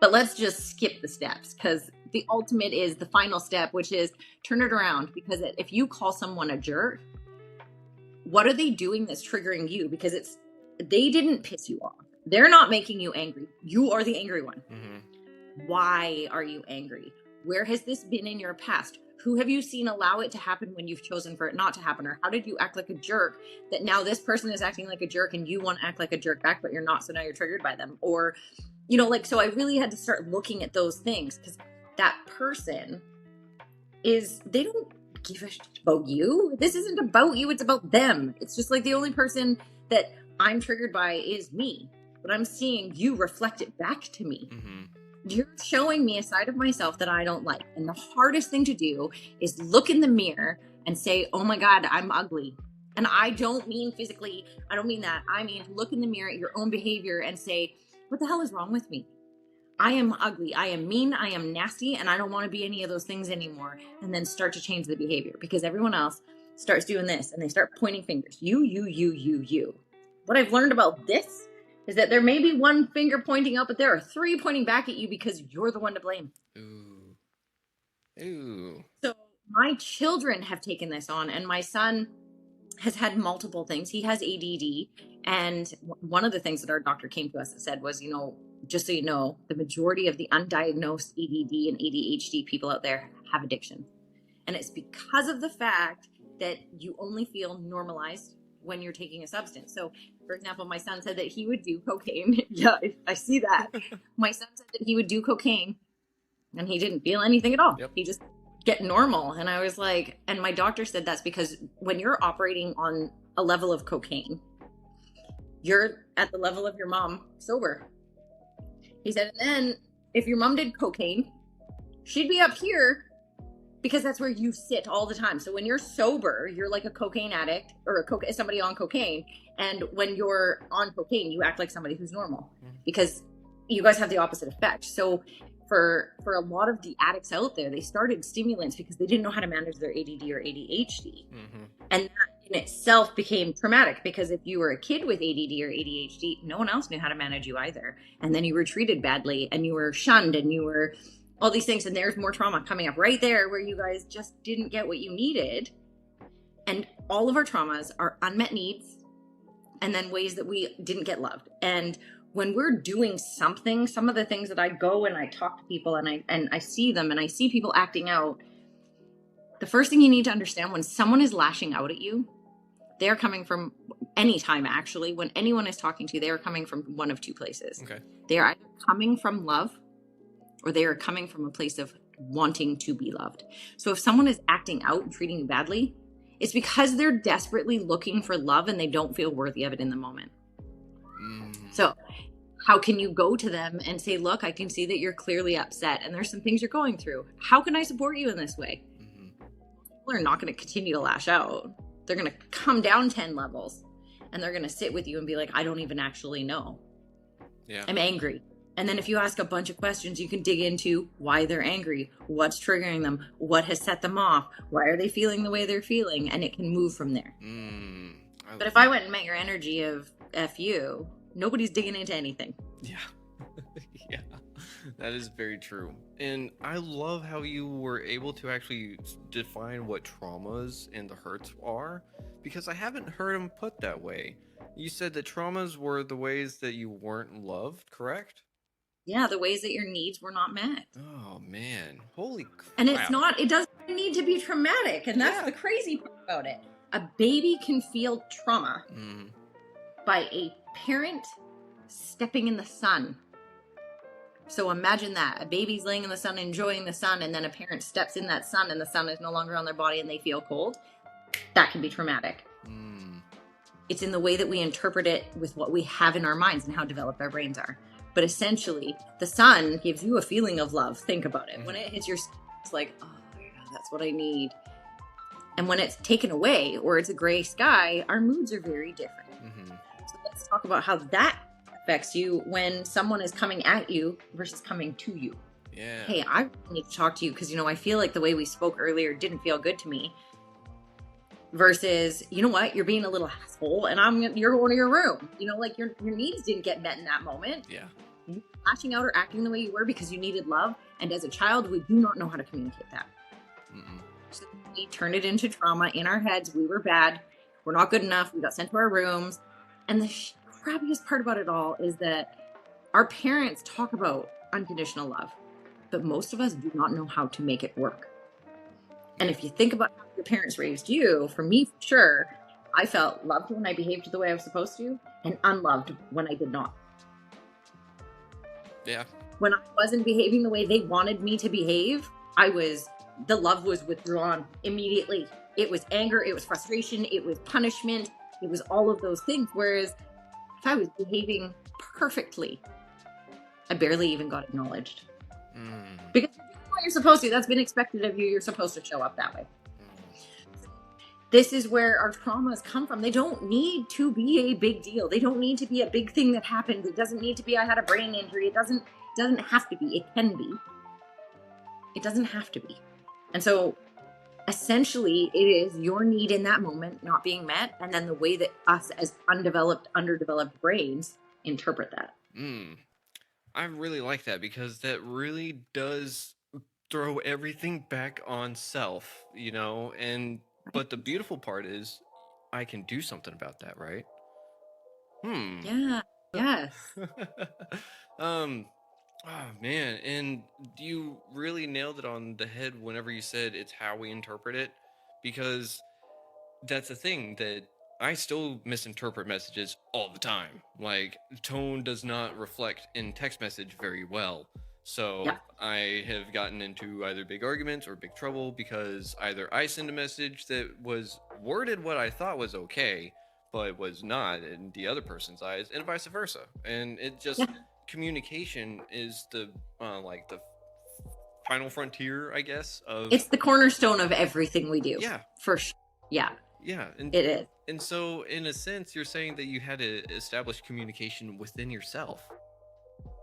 Speaker 1: But let's just skip the steps because the ultimate is the final step, which is turn it around. Because if you call someone a jerk, what are they doing that's triggering you? Because they didn't piss you off. They're not making you angry. You are the angry one. Why are you angry? Where has this been in your past? Who have you seen allow it to happen when you've chosen for it not to happen? Or how did you act like a jerk that now this person is acting like a jerk and you want to act like a jerk back, but you're not. So now you're triggered by them. Or, so I really had to start looking at those things because that person they don't give a shit about you. This isn't about you. It's about them. It's just like the only person that I'm triggered by is me, but I'm seeing you reflect it back to me. You're showing me a side of myself that I don't like. And the hardest thing to do is look in the mirror and say, oh my God, I'm ugly. And I don't mean physically. I don't mean that. I mean, look in the mirror at your own behavior and say, what the hell is wrong with me? I am ugly. I am mean. I am nasty. And I don't want to be any of those things anymore. And then start to change the behavior because everyone else starts doing this and they start pointing fingers. You. What I've learned about this is that there may be one finger pointing up, but there are 3 pointing back at you because you're the one to blame.
Speaker 2: Ooh.
Speaker 1: So my children have taken this on, and my son has had multiple things. He has ADD, and one of the things that our doctor came to us and said was, just so you know, the majority of the undiagnosed ADD and ADHD people out there have addiction. And it's because of the fact that you only feel normalized when you're taking a substance. So, for example, my son said that he would do cocaine. Yeah, I see that. My son said that he would do cocaine and he didn't feel anything at all.
Speaker 2: Yep.
Speaker 1: He just get normal. And I was like, and my doctor said that's because when you're operating on a level of cocaine, you're at the level of your mom sober. He said, and then if your mom did cocaine, she'd be up here because that's where you sit all the time. So when you're sober, you're like a cocaine addict or somebody on cocaine. And when you're on cocaine, you act like somebody who's normal because you guys have the opposite effect. So for a lot of the addicts out there, they started stimulants because they didn't know how to manage their ADD or ADHD. And that in itself became traumatic because if you were a kid with ADD or ADHD, no one else knew how to manage you either. And then you were treated badly and you were shunned and you were all these things. And there's more trauma coming up right there where you guys just didn't get what you needed. And all of our traumas are unmet needs and then ways that we didn't get loved. And when we're doing something, some of the things that I go and I talk to people and I see them and I see people acting out, the first thing you need to understand when someone is lashing out at you, they're coming from any time actually, when anyone is talking to you, they are coming from one of 2 places.
Speaker 2: Okay.
Speaker 1: They are either coming from love or they are coming from a place of wanting to be loved. So if someone is acting out and treating you badly, it's because they're desperately looking for love and they don't feel worthy of it in the moment. So how can you go to them and say, look, I can see that you're clearly upset and there's some things you're going through. How can I support you in this way? People are not going to continue to lash out. They're going to come down 10 levels and they're going to sit with you and be like, I don't even actually know.
Speaker 2: Yeah.
Speaker 1: I'm angry. And then if you ask a bunch of questions, you can dig into why they're angry, what's triggering them, what has set them off, why are they feeling the way they're feeling, and it can move from there. But if I went and met your energy of F you, nobody's digging into anything.
Speaker 2: Yeah. Yeah. That is very true. And I love how you were able to actually define what traumas and the hurts are, because I haven't heard them put that way. You said that traumas were the ways that you weren't loved, correct?
Speaker 1: Yeah, the ways that your needs were not met.
Speaker 2: Oh man, holy
Speaker 1: And
Speaker 2: crap.
Speaker 1: it doesn't need to be traumatic. And that's
Speaker 2: Yeah.
Speaker 1: the crazy part about it. A baby can feel trauma by a parent stepping in the sun. So imagine that. A baby's laying in the sun, enjoying the sun, and then a parent steps in that sun and the sun is no longer on their body and they feel cold. That can be traumatic. It's in the way that we interpret it with what we have in our minds and how developed our brains are. But essentially, the sun gives you a feeling of love. Think about it. When it hits your skin, it's like, oh, yeah, that's what I need. And when it's taken away or it's a gray sky, our moods are very different. So let's talk about how that affects you when someone is coming at you versus coming to you.
Speaker 2: Yeah.
Speaker 1: Hey, I need to talk to you because, I feel like the way we spoke earlier didn't feel good to me. Versus, you know what, you're being a little asshole and you're going to your room. Like your needs didn't get met in that moment.
Speaker 2: Yeah.
Speaker 1: You lashing out or acting the way you were because you needed love. And as a child, we do not know how to communicate that. So we turned it into trauma in our heads. We were bad. We're not good enough. We got sent to our rooms. And the crappiest part about it all is that our parents talk about unconditional love, but most of us do not know how to make it work. And if you think about how your parents raised you, for me, for sure, I felt loved when I behaved the way I was supposed to and unloved when I did not.
Speaker 2: Yeah.
Speaker 1: When I wasn't behaving the way they wanted me to behave, the love was withdrawn immediately. It was anger, it was frustration, it was punishment, it was all of those things. Whereas if I was behaving perfectly, I barely even got acknowledged. Because what you're supposed to, that's been expected of you. You're supposed to show up that way. This is where our traumas come from. They don't need to be a big deal. They don't need to be a big thing that happened. It doesn't need to be I had a brain injury. It doesn't have to be. It can be. It doesn't have to be. And so essentially it is your need in that moment not being met, and then the way that us as underdeveloped brains interpret that.
Speaker 2: I really like that, because that really does throw everything back on self, but the beautiful part is I can do something about that, right?
Speaker 1: Yeah. Yes.
Speaker 2: Oh man, and you really nailed it on the head whenever you said it's how we interpret it, because that's the thing that I still misinterpret messages all the time. Like, tone does not reflect in text message very well. So
Speaker 1: Yeah.
Speaker 2: I have gotten into either big arguments or big trouble because either I send a message that was worded what I thought was okay, but was not in the other person's eyes, and vice versa. And it just, communication is the final frontier, I guess.
Speaker 1: It's the cornerstone of everything we do.
Speaker 2: Yeah.
Speaker 1: For sure. Yeah.
Speaker 2: Yeah. And
Speaker 1: it is.
Speaker 2: And so, in a sense, you're saying that you had to establish communication within yourself.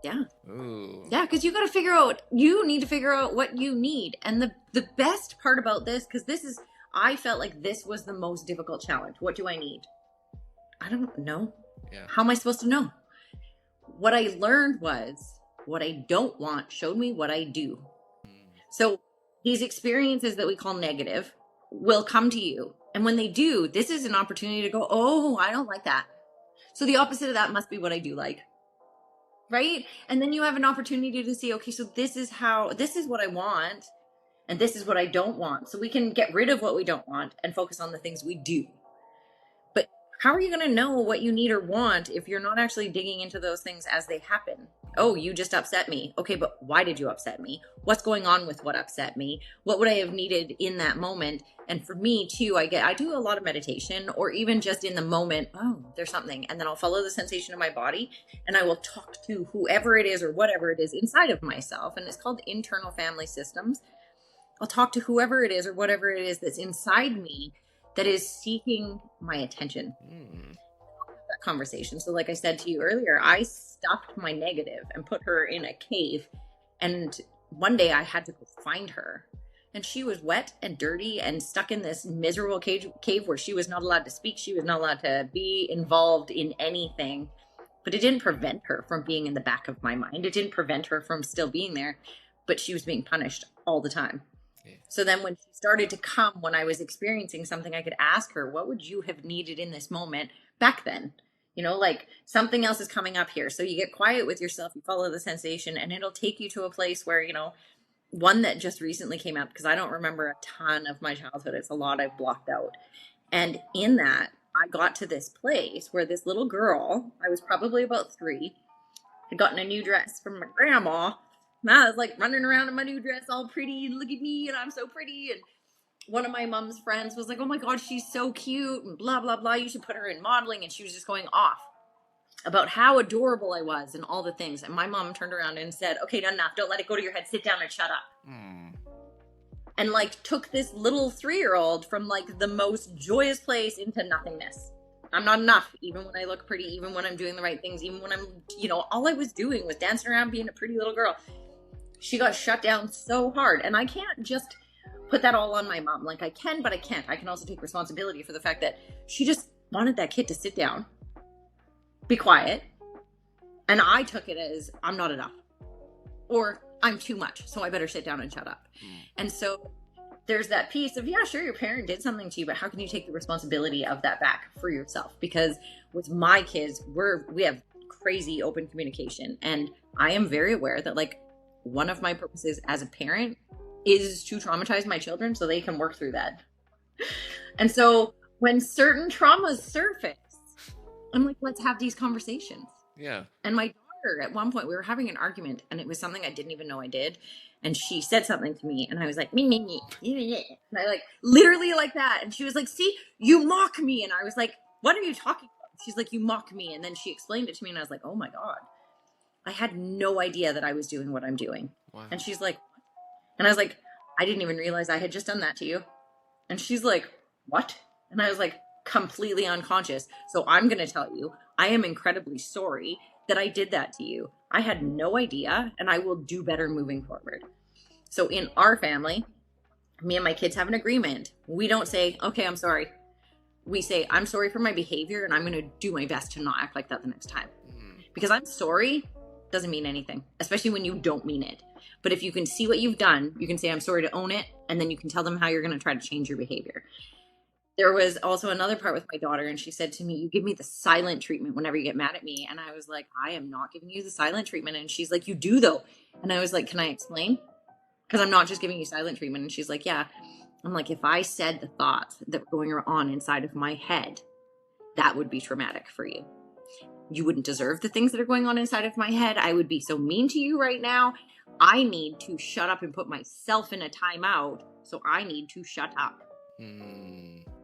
Speaker 1: Yeah.
Speaker 2: Ooh.
Speaker 1: Yeah, because you need to figure out what you need. And the best part about this, because I felt like this was the most difficult challenge. What do I need? I don't know.
Speaker 2: Yeah.
Speaker 1: How am I supposed to know? What I learned was what I don't want showed me what I do. So these experiences that we call negative will come to you. And when they do, this is an opportunity to go, oh, I don't like that. So the opposite of that must be what I do like. Right? And then you have an opportunity to see, okay, so this is what I want, and this is what I don't want. So we can get rid of what we don't want and focus on the things we do. But how are you going to know what you need or want if you're not actually digging into those things as they happen? Oh, you just upset me. Okay, but why did you upset me? What's going on with what upset me? What would I have needed in that moment? And for me too, I do a lot of meditation, or even just in the moment, oh, there's something. And then I'll follow the sensation of my body, and I will talk to whoever it is or whatever it is inside of myself. And it's called internal family systems. I'll talk to whoever it is or whatever it is that's inside me that is seeking my attention. That conversation. So like I said to you earlier, I stuffed my negative and put her in a cave. And one day I had to go find her. And she was wet and dirty and stuck in this miserable cave where she was not allowed to speak. She was not allowed to be involved in anything. but it didn't prevent her from being in the back of my mind. It didn't prevent her from still being there, but she was being punished all the time. Yeah. So then when she started to come, when I was experiencing something, I could ask her, what would you have needed in this moment back then? You know, like something else is coming up here. So you get quiet with yourself, you follow the sensation, and it'll take you to a place where, you know, one that just recently came up, because I don't remember a ton of my childhood. It's a lot I've blocked out. And in that, I got to this place where this little girl, I was probably about 3, had gotten a new dress from my grandma. And I was like running around in my new dress, all pretty, look at me, and I'm so pretty. And one of my mom's friends was like, oh my God, she's so cute, and blah, blah, blah. You should put her in modeling. And she was just going off about how adorable I was and all the things. And my mom turned around and said, okay, enough. Don't let it go to your head. Sit down and shut up. And like took this little 3-year-old from like the most joyous place into nothingness. I'm not enough, even when I look pretty, even when I'm doing the right things, even when I'm, you know, all I was doing was dancing around being a pretty little girl. She got shut down so hard. And I can't just put that all on my mom. Like I can, but I can't. I can also take responsibility for the fact that she just wanted that kid to sit down, be quiet. And I took it as I'm not enough or I'm too much. So I better sit down and shut up. And so there's that piece of, yeah, sure, your parent did something to you, but how can you take the responsibility of that back for yourself? Because with my kids, we have crazy open communication. And I am very aware that like one of my purposes as a parent is to traumatize my children so they can work through that. And so when certain traumas surface, I'm like, let's have these conversations.
Speaker 2: Yeah.
Speaker 1: And my daughter, at one point, we were having an argument, and it was something I didn't even know I did. And she said something to me, and I was like, me. And I like, literally like that. And she was like, see, you mock me. And I was like, what are you talking about? She's like, you mock me. And then she explained it to me, and I was like, oh my God. I had no idea that I was doing what I'm doing. Wow. And she's like, and I was like, I didn't even realize I had just done that to you. And she's like, what? And I was like, completely unconscious. So I'm going to tell you, I am incredibly sorry that I did that to you. I had no idea, and I will do better moving forward. So in our family, me and my kids have an agreement. We don't say, okay, I'm sorry. We say, I'm sorry for my behavior, and I'm going to do my best to not act like that the next time. Because I'm sorry doesn't mean anything, especially when you don't mean it. But if you can see what you've done, you can say, I'm sorry, to own it, and then you can tell them how you're going to try to change your behavior. There was also another part with my daughter, and she said to me, you give me the silent treatment whenever you get mad at me. And I was like, I am not giving you the silent treatment. And she's like, you do though. And I was like, can I explain? Because I'm not just giving you silent treatment. And she's like, yeah. I'm like, if I said the thoughts that were going on inside of my head, that would be traumatic for you. You wouldn't deserve the things that are going on inside of my head. I would be so mean to you right now. I need to shut up and put myself in a timeout. So I need to shut up.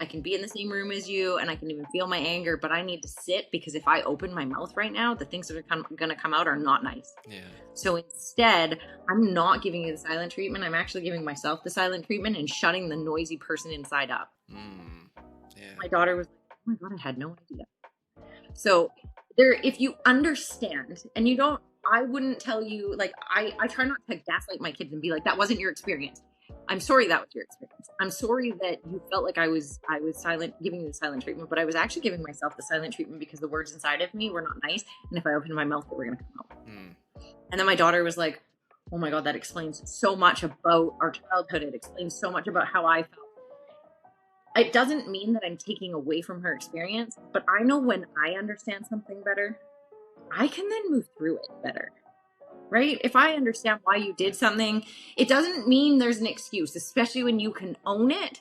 Speaker 1: I can be in the same room as you, and I can even feel my anger, but I need to sit, because if I open my mouth right now, the things that are going to come out are not nice. Yeah. So instead, I'm not giving you the silent treatment. I'm actually giving myself the silent treatment and shutting the noisy person inside up. Yeah. My daughter was like, oh my God, I had no idea. So if you understand, and you don't, I wouldn't tell you, like, I try not to gaslight my kids and be like, that wasn't your experience. I'm sorry that was your experience. I'm sorry that you felt like I was silent, giving you the silent treatment, but I was actually giving myself the silent treatment because the words inside of me were not nice. And if I opened my mouth, they were going to come out. And then my daughter was like, oh my God, that explains so much about our childhood. It explains so much about how I felt. It doesn't mean that I'm taking away from her experience, but I know when I understand something better, I can then move through it better. Right? If I understand why you did something, it doesn't mean there's an excuse, especially when you can own it,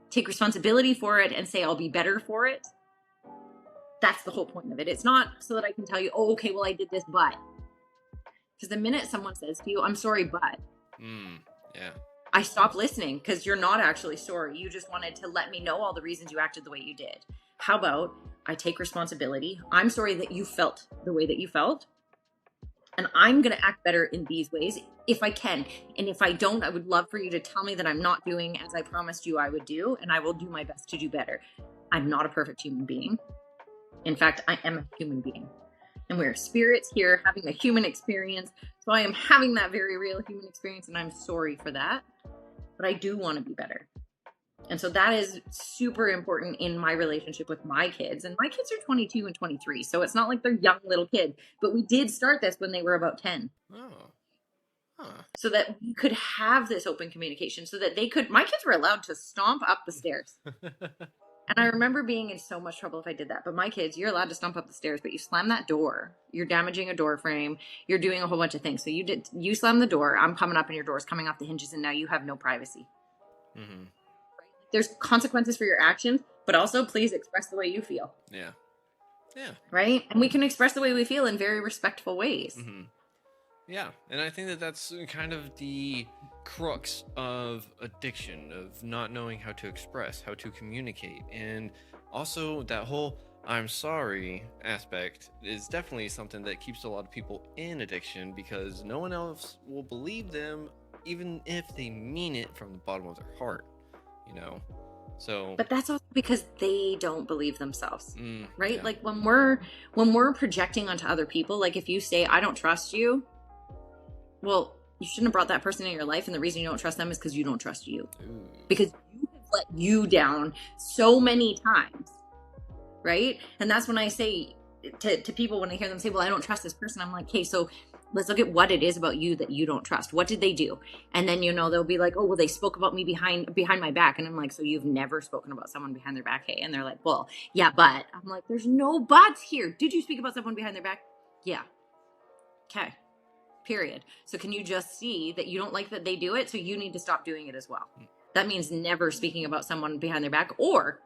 Speaker 1: take responsibility for it, and say, I'll be better for it. That's the whole point of it. It's not so that I can tell you, oh, okay, well, I did this, but. Because the minute someone says to you, I'm sorry, but. Yeah. I stop listening, because you're not actually sorry. You just wanted to let me know all the reasons you acted the way you did. How about I take responsibility? I'm sorry that you felt the way that you felt. And I'm going to act better in these ways if I can. And if I don't, I would love for you to tell me that I'm not doing as I promised you I would do, and I will do my best to do better. I'm not a perfect human being. In fact, I am a human being. And we're spirits here having a human experience. So I am having that very real human experience, and I'm sorry for that. But I do want to be better. And so that is super important in my relationship with my kids. And my kids are 22 and 23. So it's not like they're young little kids, but we did start this when they were about 10.
Speaker 2: Oh. Huh.
Speaker 1: So that we could have this open communication, so that my kids were allowed to stomp up the stairs. And I remember being in so much trouble if I did that. But my kids, you're allowed to stomp up the stairs, but you slam that door, you're damaging a door frame, you're doing a whole bunch of things. So you slam the door, I'm coming up and your door's coming off the hinges, and now you have no privacy.
Speaker 2: Mm-hmm.
Speaker 1: There's consequences for your actions, but also please express the way you feel.
Speaker 2: Yeah. Yeah.
Speaker 1: Right? And we can express the way we feel in very respectful ways.
Speaker 2: Mm-hmm. Yeah, and I think that that's kind of the crux of addiction, of not knowing how to express, how to communicate. And also that whole I'm sorry aspect is definitely something that keeps a lot of people in addiction, because no one else will believe them even if they mean it from the bottom of their heart, you know? So,
Speaker 1: but that's also because they don't believe themselves, right?
Speaker 2: Yeah.
Speaker 1: Like when we're projecting onto other people, like if you say, I don't trust you, well, you shouldn't have brought that person in your life. And the reason you don't trust them is because you don't trust you.
Speaker 2: Ooh.
Speaker 1: Because you have let you down so many times, right? And that's when I say to people, when I hear them say, well, I don't trust this person, I'm like, hey, so let's look at what it is about you that you don't trust. What did they do? And then, they'll be like, oh, well, they spoke about me behind my back. And I'm like, so you've never spoken about someone behind their back, hey? And they're like, well, yeah, but. I'm like, there's no buts here. Did you speak about someone behind their back? Yeah. Okay. Period. So can you just see that you don't like that they do it? So you need to stop doing it as well. That means never speaking about someone behind their back. Or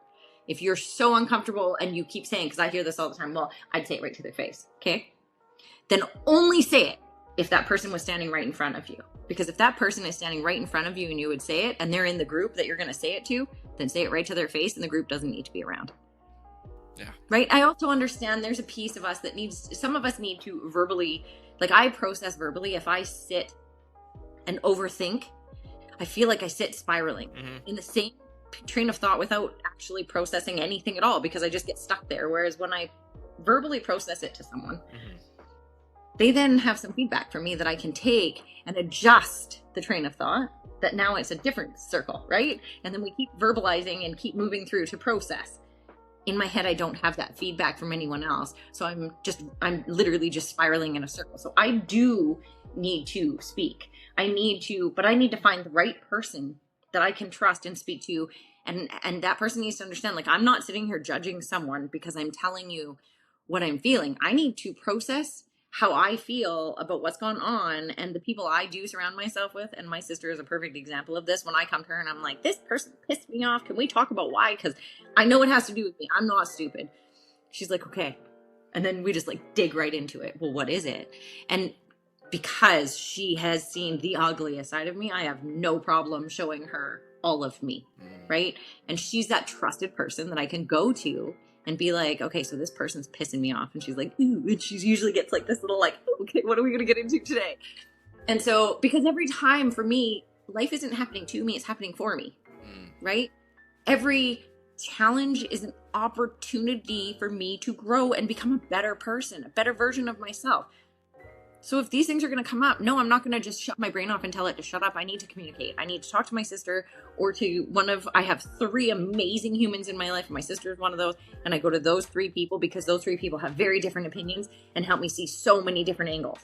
Speaker 1: if you're so uncomfortable and you keep saying, because I hear this all the time, well, I'd say it right to their face. Okay. Then only say it if that person was standing right in front of you. Because if that person is standing right in front of you and you would say it, and they're in the group that you're going to say it to, then say it right to their face, and the group doesn't need to be around.
Speaker 2: Yeah.
Speaker 1: Right. I also understand there's a piece of us that some of us need to verbally, like I process verbally. If I sit and overthink, I feel like I sit spiraling in the same train of thought without actually processing anything at all, because I just get stuck there. Whereas when I verbally process it to someone, they then have some feedback from me that I can take and adjust the train of thought, that now it's a different circle, right? And then we keep verbalizing and keep moving through to process. In my head, I don't have that feedback from anyone else. So I'm literally just spiraling in a circle. So I do need to speak. But I need to find the right person that I can trust and speak to. And that person needs to understand, like, I'm not sitting here judging someone because I'm telling you what I'm feeling. I need to process how I feel about what's going on and the people I do surround myself with. And my sister is a perfect example of this. When I come to her and I'm like, this person pissed me off. Can we talk about why? Because I know it has to do with me. I'm not stupid. She's like, okay. And then we just like dig right into it. Well, what is it? And because she has seen the ugliest side of me, I have no problem showing her all of me. Right. And she's that trusted person that I can go to and be like, okay, so this person's pissing me off. And she's like, ooh, and she usually gets like this little like, okay, what are we going to get into today? And so, because every time for me, life isn't happening to me, it's happening for me, right? Every challenge is an opportunity for me to grow and become a better person, a better version of myself. So if these things are going to come up, no, I'm not going to just shut my brain off and tell it to shut up. I need to communicate. I need to talk to my sister or to I have 3 amazing humans in my life. And my sister is one of those. And I go to those 3 people because those 3 people have very different opinions and help me see so many different angles.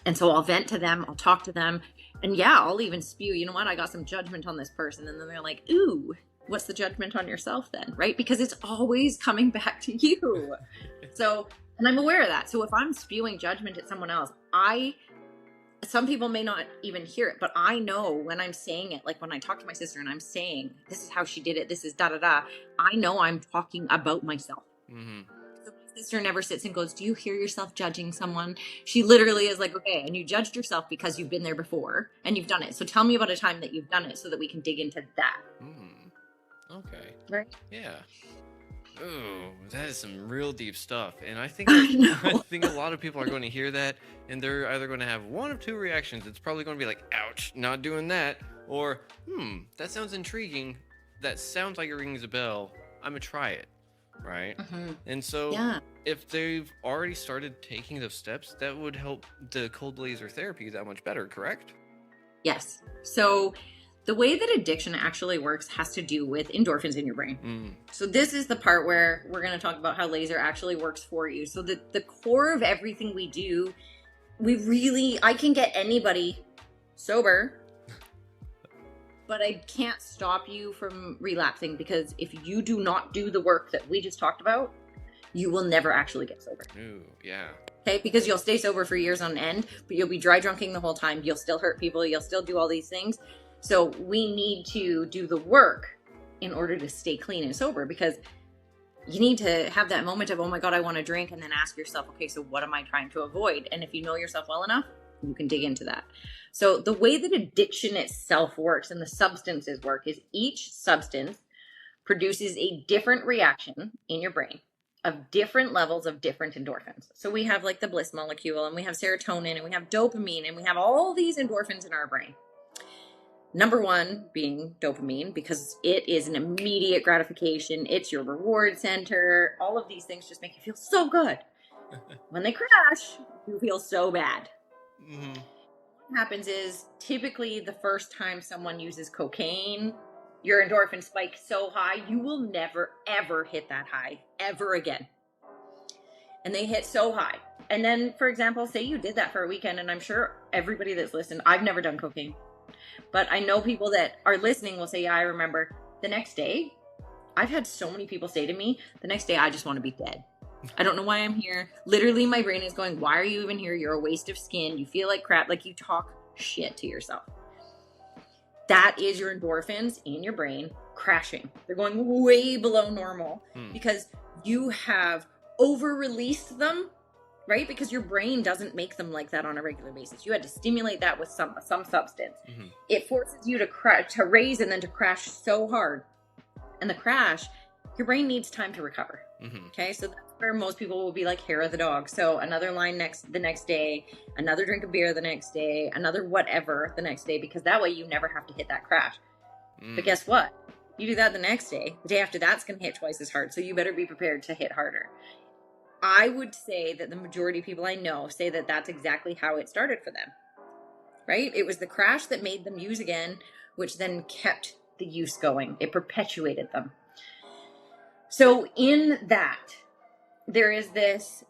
Speaker 1: And so I'll vent to them. I'll talk to them. And yeah, I'll even spew, you know what? I got some judgment on this person. And then they're like, ooh, what's the judgment on yourself then? Right? Because it's always coming back to you. So, and I'm aware of that. So if I'm spewing judgment at someone else, some people may not even hear it, but I know when I'm saying it, like when I talk to my sister and I'm saying, this is how she did it, this is da-da-da, I know I'm talking about myself. So my sister never sits and goes, do you hear yourself judging someone? She literally is like, okay, and you judged yourself because you've been there before and you've done it. So tell me about a time that you've done it so that we can dig into that.
Speaker 2: Okay.
Speaker 1: Right?
Speaker 2: Yeah. Oh, that is some real deep stuff. And I think
Speaker 1: I
Speaker 2: think a lot of people are going to hear that and they're either going to have one of 2 reactions. It's probably going to be like, ouch, not doing that. Or, that sounds intriguing. That sounds like it rings a bell. I'm going to try it. Right? And so if they've already started taking those steps, that would help the cold laser therapy that much better, correct?
Speaker 1: Yes. So The way that addiction actually works has to do with endorphins in your brain. So this is the part where we're going to talk about how laser actually works for you. So the core of everything we do, I can get anybody sober, but I can't stop you from relapsing, because if you do not do the work that we just talked about, you will never actually get sober.
Speaker 2: Ooh, yeah.
Speaker 1: Okay, because you'll stay sober for years on end, but you'll be dry drunking the whole time. You'll still hurt people. You'll still do all these things. So we need to do the work in order to stay clean and sober, because you need to have that moment of, oh my God, I want to drink. And then ask yourself, okay, so what am I trying to avoid? And if you know yourself well enough, you can dig into that. So the way that addiction itself works and the substances work is each substance produces a different reaction in your brain of different levels of different endorphins. So we have like the bliss molecule, and we have serotonin, and we have dopamine, and we have all these endorphins in our brain. Number one being dopamine, because it is an immediate gratification. It's your reward center. All of these things just make you feel so good. When they crash, you feel so bad.
Speaker 2: Mm-hmm.
Speaker 1: What happens is, typically the first time someone uses cocaine, your endorphins spike so high, you will never, ever hit that high ever again. And they hit so high. And then, for example, say you did that for a weekend, and I'm sure everybody that's listened, I've never done cocaine, but I know people that are listening will say, yeah, I remember. The next day, I've had so many people say to me, the next day, I just want to be dead. I don't know why I'm here. Literally, my brain is going, why are you even here? You're a waste of skin. You feel like crap. Like, you talk shit to yourself. That is your endorphins in your brain crashing. They're going way below normal because you have over-released them, right? Because your brain doesn't make them like that on a regular basis. You had to stimulate that with some substance. Mm-hmm. It forces you to raise and then to crash so hard. And the crash, your brain needs time to recover. Mm-hmm. Okay, so that's where most people will be like hair of the dog. So another line the next day, another drink of beer the next day, another whatever the next day, because that way you never have to hit that crash. But guess what? You do that the next day. The day after that's going to hit twice as hard. So you better be prepared to hit harder. I would say that the majority of people I know say that that's exactly how it started for them, right? It was the crash that made them use again, which then kept the use going. It perpetuated them. So in that, there is this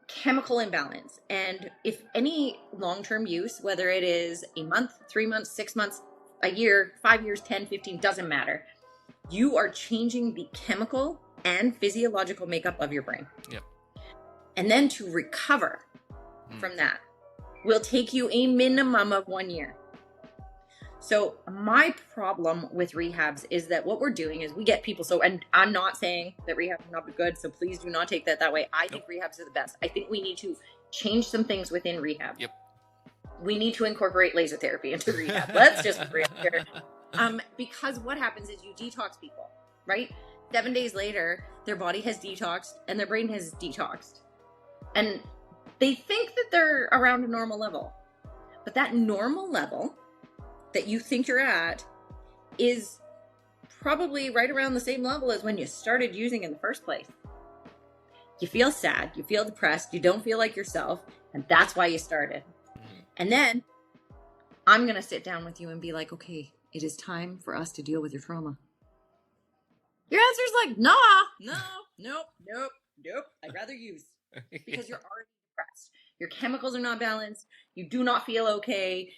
Speaker 1: chemical imbalance. And if any long-term use, whether it is a month, 3 months, 6 months, a year, 5 years, 10, 15, doesn't matter. You are changing the chemical and physiological makeup of your brain.
Speaker 2: Yep.
Speaker 1: And then to recover from that will take you a minimum of 1 year. So my problem with rehabs is that what we're doing is we get people, and I'm not saying that rehab is not good, so please do not take that way. I think rehabs are the best. I think we need to change some things within rehab.
Speaker 2: Yep.
Speaker 1: We need to incorporate laser therapy into rehab. Let's just be real here. Because what happens is you detox people, right? 7 days later, their body has detoxed and their brain has detoxed. And they think that they're around a normal level. But that normal level that you think you're at is probably right around the same level as when you started using in the first place. You feel sad, you feel depressed, you don't feel like yourself, and that's why you started. And then I'm going to sit down with you and be like, okay, it is time for us to deal with your trauma. Your answer's like, nope. I'd rather use, because you're already depressed. Your chemicals are not balanced. You do not feel okay.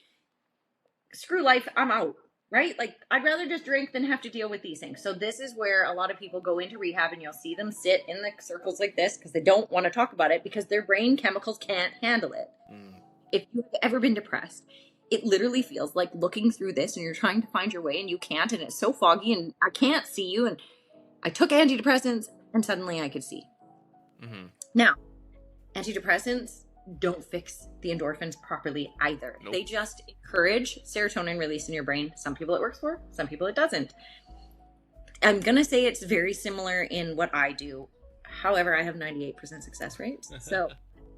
Speaker 1: Screw life, I'm out, right? Like, I'd rather just drink than have to deal with these things. So this is where a lot of people go into rehab, and you'll see them sit in the circles like this because they don't want to talk about it because their brain chemicals can't handle it. If you've ever been depressed, it literally feels like looking through this and you're trying to find your way and you can't, and it's so foggy and I can't see you. And I took antidepressants and suddenly I could see. Mm-hmm. Now, antidepressants don't fix the endorphins properly either. Nope. They just encourage serotonin release in your brain. Some people it works for, some people it doesn't. I'm going to say it's very similar in what I do. However, I have 98% success rates. So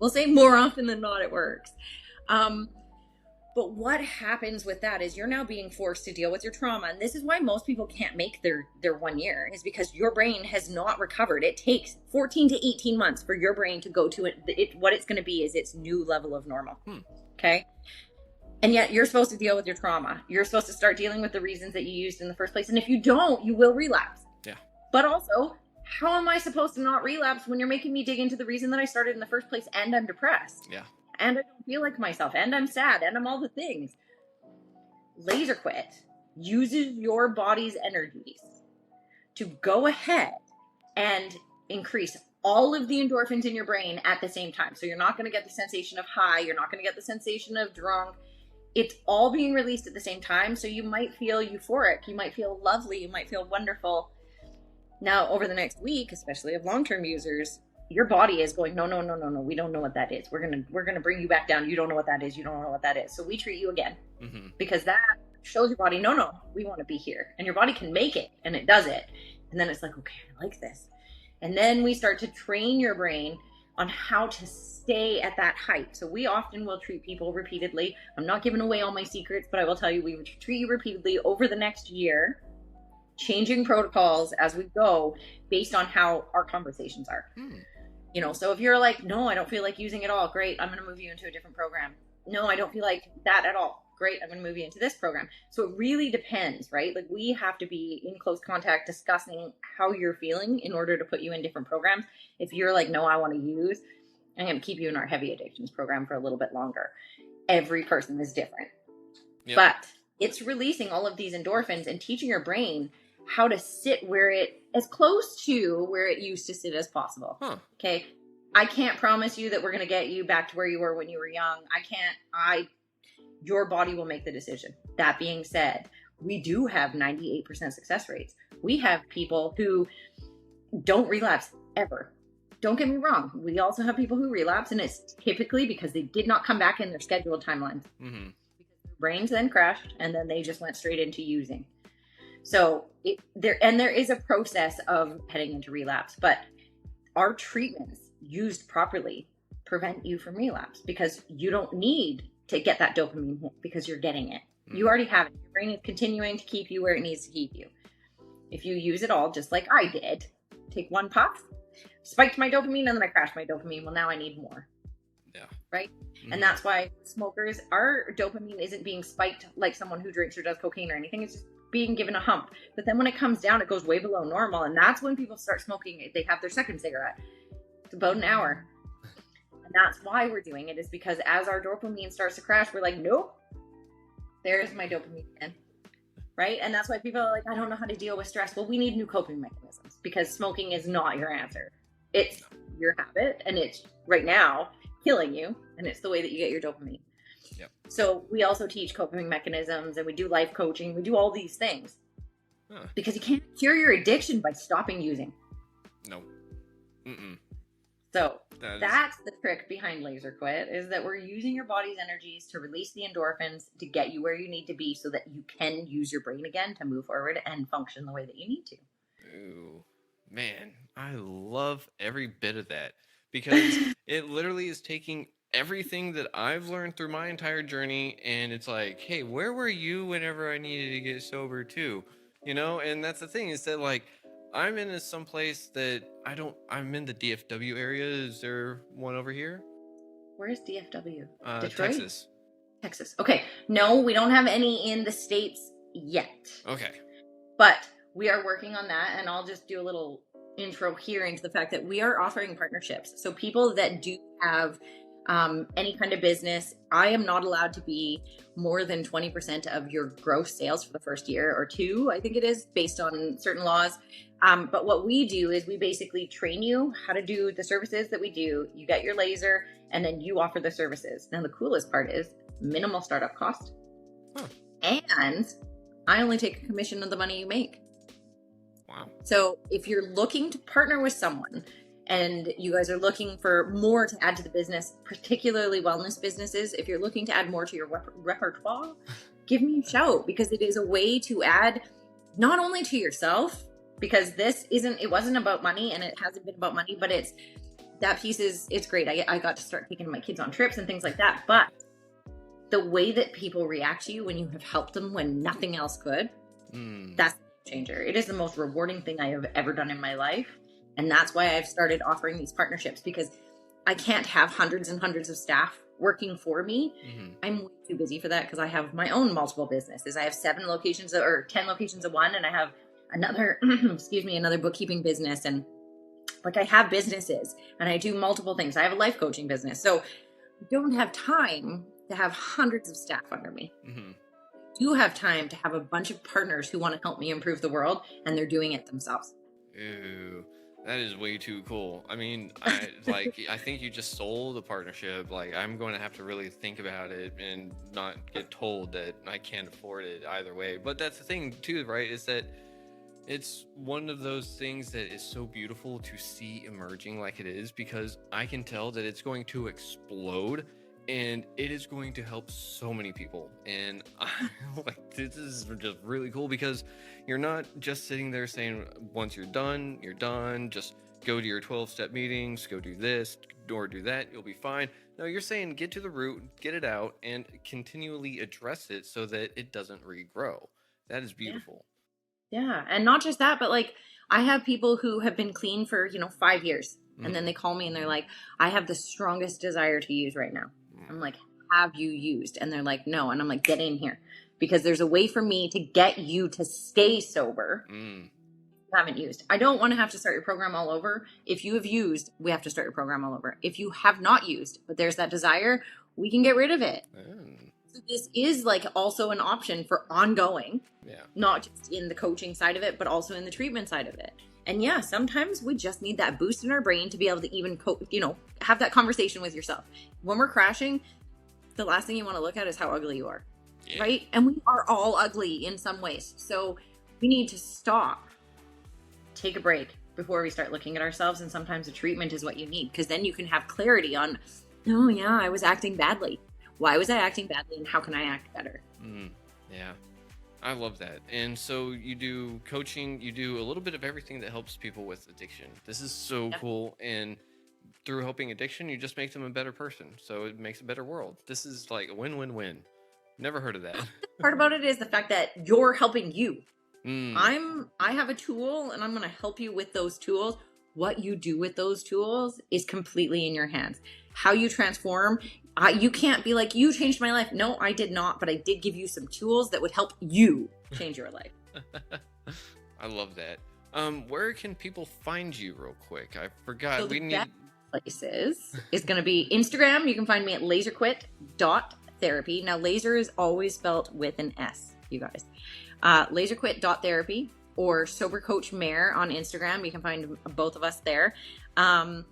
Speaker 1: we'll say more often than not it works. But what happens with that is you're now being forced to deal with your trauma. And this is why most people can't make their 1 year, is because your brain has not recovered. It takes 14 to 18 months for your brain to go to it. What it's going to be is its new level of normal. Okay. And yet you're supposed to deal with your trauma. You're supposed to start dealing with the reasons that you used in the first place. And if you don't, you will relapse.
Speaker 2: Yeah.
Speaker 1: But also, how am I supposed to not relapse when you're making me dig into the reason that I started in the first place and I'm depressed?
Speaker 2: Yeah.
Speaker 1: And I don't feel like myself and I'm sad and I'm all the things. Laser Quit uses your body's energies to go ahead and increase all of the endorphins in your brain at the same time. So you're not going to get the sensation of high. You're not going to get the sensation of drunk. It's all being released at the same time. So you might feel euphoric. You might feel lovely. You might feel wonderful. Now, over the next week, especially of long-term users, your body is going, no. We don't know what that is. We're gonna bring you back down. You don't know what that is. You don't know what that is. So we treat you again, because that shows your body, no, we want to be here, and your body can make it, and it does it. And then it's like, okay, I like this. And then we start to train your brain on how to stay at that height. So we often will treat people repeatedly. I'm not giving away all my secrets, but I will tell you, we would treat you repeatedly over the next year, changing protocols as we go based on how our conversations are. You know, so if you're like, no, I don't feel like using it all, great, I'm going to move you into a different program. No, I don't feel like that at all, great, I'm going to move you into this program. So it really depends, right? Like, we have to be in close contact discussing how you're feeling in order to put you in different programs. If you're like, no, I want to use, I'm going to keep you in our heavy addictions program for a little bit longer. Every person is different. Yep. But it's releasing all of these endorphins and teaching your brain how to sit where it, as close to where it used to sit as possible. Okay. I can't promise you that we're going to get you back to where you were when you were young. Your body will make the decision. That being said, we do have 98% success rates. We have people who don't relapse ever. Don't get me wrong. We also have people who relapse, and it's typically because they did not come back in their scheduled timelines. Because their brains then crashed, and then they just went straight into using. So there is a process of heading into relapse, but our treatments used properly prevent you from relapse, because you don't need to get that dopamine hit because you're getting it. You already have it. Your brain is continuing to keep you where it needs to keep you. If you use it all, just like I did, take one puff, spiked my dopamine, and then I crashed my dopamine. Well, now I need more. Yeah. Right? And that's why smokers, our dopamine isn't being spiked like someone who drinks or does cocaine or anything. It's just being given a hump. But then when it comes down, it goes way below normal. And that's when people start smoking. They have their second cigarette. It's about an hour. And that's why we're doing it, is because as our dopamine starts to crash, we're like, nope, there's my dopamine again. Right? And that's why people are like, I don't know how to deal with stress. Well, we need new coping mechanisms, because smoking is not your answer. It's your habit, and it's right now killing you, and it's the way that you get your dopamine. Yep. So we also teach coping mechanisms, and we do life coaching. We do all these things because you can't cure your addiction by stopping using. No. So that's the trick behind Laser Quit, is that we're using your body's energies to release the endorphins to get you where you need to be, so that you can use your brain again to move forward and function the way that you need to.
Speaker 2: Ooh, man, I love every bit of that, because it literally is taking everything that I've learned through my entire journey, and it's like, hey, where were you whenever I needed to get sober too? You know, and that's the thing, is that like, I'm in some place that I'm in the DFW area. Is there one over here?
Speaker 1: Where is DFW?
Speaker 2: Detroit?
Speaker 1: Texas. Okay. No, we don't have any in the States yet.
Speaker 2: Okay.
Speaker 1: But we are working on that, and I'll just do a little intro here into the fact that we are offering partnerships. So people that do have any kind of business, I am not allowed to be more than 20% of your gross sales for the first year or two, I think it is, based on certain laws. But what we do is we basically train you how to do the services that we do. You get your laser, and then you offer the services. Now, the coolest part is minimal startup cost. And I only take a commission of the money you make. Wow. So if you're looking to partner with someone, and you guys are looking for more to add to the business, particularly wellness businesses, if you're looking to add more to your repertoire, give me a shout, because it is a way to add not only to yourself, because it wasn't about money, and it hasn't been about money, but it's great. I got to start taking my kids on trips and things like that. But the way that people react to you when you have helped them when nothing else could, that's a changer. It is the most rewarding thing I have ever done in my life. And that's why I've started offering these partnerships, because I can't have hundreds and hundreds of staff working for me. I'm way too busy for that because I have my own multiple businesses. I have 7 locations or 10 locations of one, and I have another, another bookkeeping business. And like I have businesses and I do multiple things. I have a life coaching business. So I don't have time to have hundreds of staff under me. I do have time to have a bunch of partners who want to help me improve the world, and they're doing it themselves.
Speaker 2: Ooh, that is way too cool. I mean, I think you just sold a partnership. Like, I'm going to have to really think about it and not get told that I can't afford it either way. But that's the thing too, right? Is that it's one of those things that is so beautiful to see emerging like it is, because I can tell that it's going to explode and it is going to help so many people. And this is just really cool, because you're not just sitting there saying, once you're done, just go to your 12-step meetings, go do this or do that, you'll be fine. No, you're saying get to the root, get it out, and continually address it so that it doesn't regrow. That is beautiful.
Speaker 1: Yeah. And not just that, but like I have people who have been clean for, 5 years. And then they call me and they're like, I have the strongest desire to use right now. I'm like, have you used? And they're like, no. And I'm like, get in here, because there's a way for me to get you to stay sober. You haven't used. I don't want to have to start your program all over. If you have used, we have to start your program all over. If you have not used, but there's that desire, we can get rid of it. So this is like also an option for ongoing, not just in the coaching side of it, but also in the treatment side of it. And yeah, sometimes we just need that boost in our brain to be able to even, have that conversation with yourself. When we're crashing, the last thing you want to look at is how ugly you are, right? And we are all ugly in some ways. So we need to stop, take a break before we start looking at ourselves. And sometimes a treatment is what you need, because then you can have clarity on, oh yeah, I was acting badly. Why was I acting badly, and how can I act better?
Speaker 2: Yeah. I love that. And so you do coaching, you do a little bit of everything that helps people with addiction. This is so cool. And through helping addiction, you just make them a better person. So it makes a better world. This is like a win-win-win. Never heard of that.
Speaker 1: The part about it is the fact that you're helping you. I have a tool, and I'm going to help you with those tools. What you do with those tools is completely in your hands. How you transform, you can't be like, you changed my life. No, I did not, but I did give you some tools that would help you change your life.
Speaker 2: I love that. Where can people find you real quick? I forgot.
Speaker 1: So best places is going to be Instagram. You can find me at laserquit.therapy. Now, laser is always spelled with an S, you guys. Laserquit.therapy or Sober Coach Mare on Instagram. You can find both of us there. Our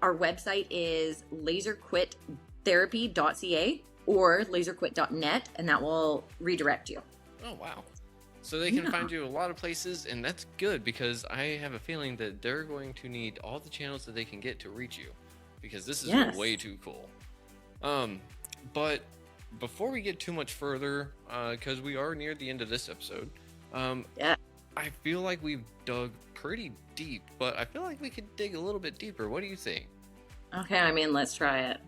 Speaker 1: website is laserquittherapy.ca or laserquit.net, and that will redirect you.
Speaker 2: Oh, wow. So they can find you a lot of places, and that's good, because I have a feeling that they're going to need all the channels that they can get to reach you, because this is way too cool. But before we get too much further, because we are near the end of this episode, I feel like we've dug pretty deep, but I feel like we could dig a little bit deeper. What do you think?
Speaker 1: Okay, I mean, let's try it.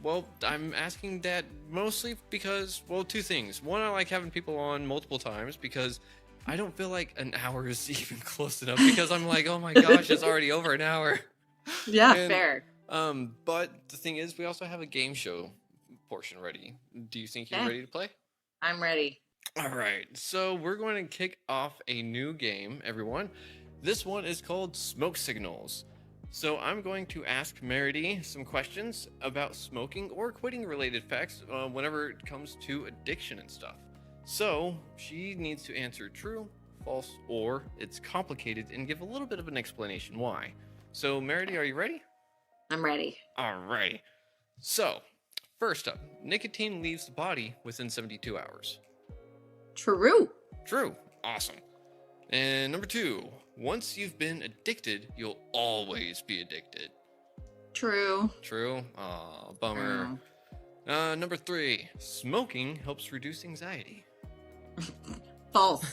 Speaker 2: Well, I'm asking that mostly because, well, 2 things. One, I like having people on multiple times, because I don't feel like an hour is even close enough, because I'm like, oh my gosh, it's already over an hour.
Speaker 1: Yeah, fair.
Speaker 2: But the thing is, we also have a game show portion ready. Do you think you're ready to play?
Speaker 1: I'm ready.
Speaker 2: All right, so we're going to kick off a new game, everyone. This one is called Smoke Signals. So I'm going to ask Meridee some questions about smoking or quitting related facts whenever it comes to addiction and stuff. So she needs to answer true, false, or it's complicated, and give a little bit of an explanation why. So Meridee, are you ready?
Speaker 1: I'm ready.
Speaker 2: All right. So first up, nicotine leaves the body within 72 hours.
Speaker 1: True.
Speaker 2: True. Awesome. And number 2, once you've been addicted, you'll always be addicted.
Speaker 1: True.
Speaker 2: True? Aw, bummer. Number 3, smoking helps reduce anxiety.
Speaker 1: False.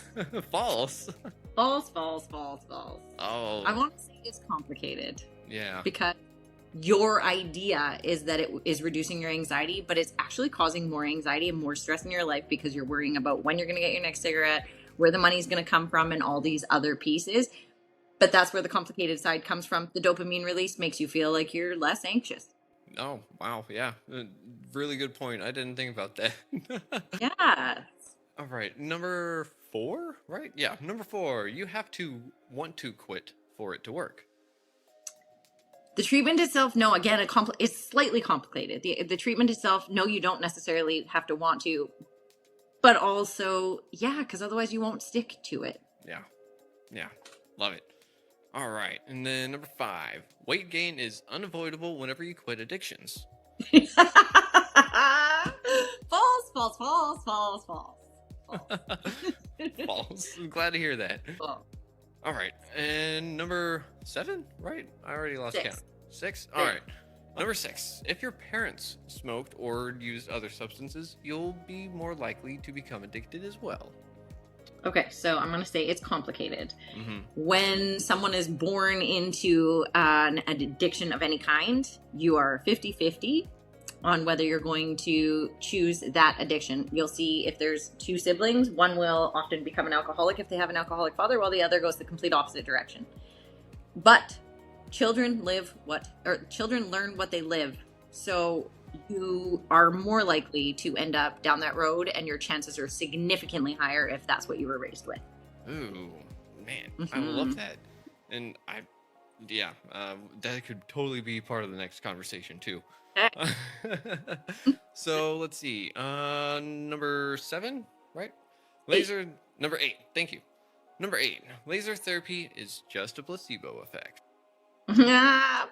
Speaker 2: False?
Speaker 1: False.
Speaker 2: Oh.
Speaker 1: I want to say it's complicated.
Speaker 2: Yeah.
Speaker 1: Because your idea is that it is reducing your anxiety, but it's actually causing more anxiety and more stress in your life, because you're worrying about when you're going to get your next cigarette, where the money's going to come from, and all these other pieces. But that's where the complicated side comes from. The dopamine release makes you feel like you're less anxious.
Speaker 2: Oh, wow. Yeah. Really good point. I didn't think about that.
Speaker 1: Yeah.
Speaker 2: All right. Number 4, right? Yeah. Number 4. You have to want to quit for it to work.
Speaker 1: The treatment itself, no, again, it's slightly complicated. The treatment itself, no, you don't necessarily have to want to, but also, yeah, because otherwise you won't stick to it.
Speaker 2: Yeah. Yeah. Love it. All right. And then number 5. Weight gain is unavoidable whenever you quit addictions.
Speaker 1: False, false, false, false, false.
Speaker 2: False. I'm glad to hear that.
Speaker 1: False.
Speaker 2: All right. And number 7, right? I already lost
Speaker 1: 6.
Speaker 2: count. 6? All right. Number 6. If your parents smoked or used other substances, you'll be more likely to become addicted as well.
Speaker 1: Okay, so I'm going to say it's complicated.
Speaker 2: Mm-hmm.
Speaker 1: When someone is born into an addiction of any kind, you are 50-50 on whether you're going to choose that addiction. You'll see if there's 2 siblings, one will often become an alcoholic if they have an alcoholic father, while the other goes the complete opposite direction. But children learn what they live. So you are more likely to end up down that road, and your chances are significantly higher if that's what you were raised with.
Speaker 2: Ooh, man, I love that. And that could totally be part of the next conversation too. So let's see. Number 7, right? Number 8. Thank you. Number 8. Laser therapy is just a placebo effect.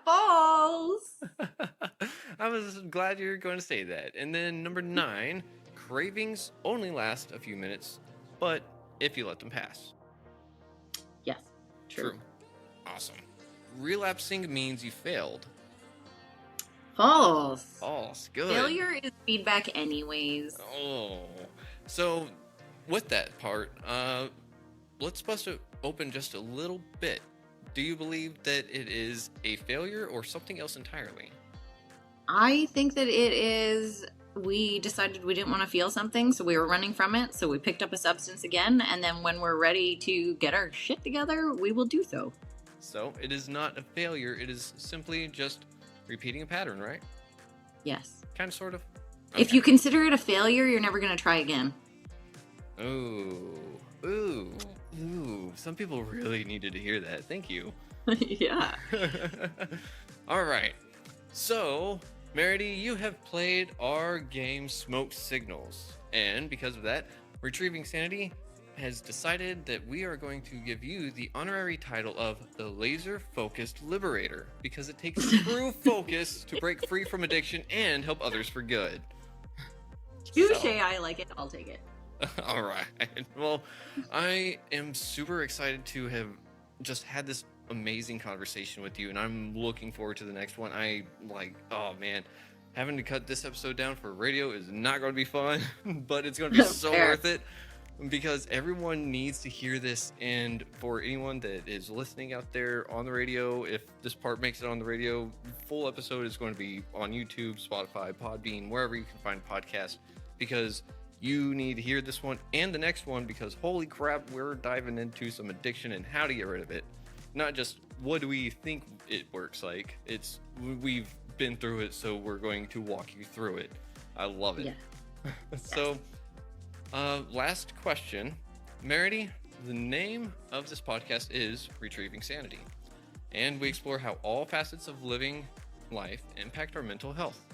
Speaker 1: Balls.
Speaker 2: I was glad you were going to say that. And then number 9. Cravings only last a few minutes, but if you let them pass.
Speaker 1: Yes. True.
Speaker 2: Awesome. Relapsing means you failed.
Speaker 1: False.
Speaker 2: False. Good.
Speaker 1: Failure is feedback anyways.
Speaker 2: Oh. So with that part, let's bust it open just a little bit. Do you believe that it is a failure or something else entirely?
Speaker 1: I think that it is, we decided we didn't want to feel something, so we were running from it, so we picked up a substance again, and then when we're ready to get our shit together, we will do so.
Speaker 2: So it is not a failure, it is simply just repeating a pattern, right?
Speaker 1: Yes.
Speaker 2: Kind of, sort of. Okay.
Speaker 1: If you consider it a failure, you're never going to try again.
Speaker 2: Ooh. Some people really needed to hear that. Thank you.
Speaker 1: Yeah.
Speaker 2: All right. So, Meridee, you have played our game Smoke Signals. And because of that, Retrieving Sanity has decided that we are going to give you the honorary title of the Laser Focused Liberator, because it takes true focus to break free from addiction and help others for good.
Speaker 1: Touche, I like it. I'll take it.
Speaker 2: All right. Well, I am super excited to have just had this amazing conversation with you, and I'm looking forward to the next one. Oh man, having to cut this episode down for radio is not going to be fun, but it's going to be so worth it, because everyone needs to hear this. And for anyone that is listening out there on the radio, if this part makes it on the radio, full episode is going to be on YouTube, Spotify, Podbean, wherever you can find podcasts, because you need to hear this one and the next one, because holy crap, we're diving into some addiction and how to get rid of it. Not just what do we think it works like. It's we've been through it, so we're going to walk you through it. I love it. Yeah. So, last question. Meridee, the name of this podcast is Retrieving Sanity, and we explore how all facets of living life impact our mental health.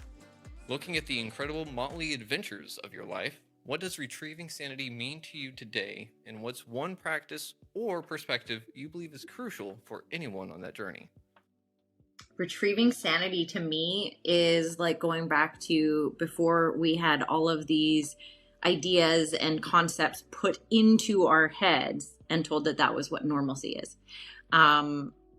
Speaker 2: Looking at the incredible motley adventures of your life, what does retrieving sanity mean to you today, and what's one practice or perspective you believe is crucial for anyone on that journey?
Speaker 1: Retrieving sanity to me is like going back to before we had all of these ideas and concepts put into our heads and told that that was what normalcy is.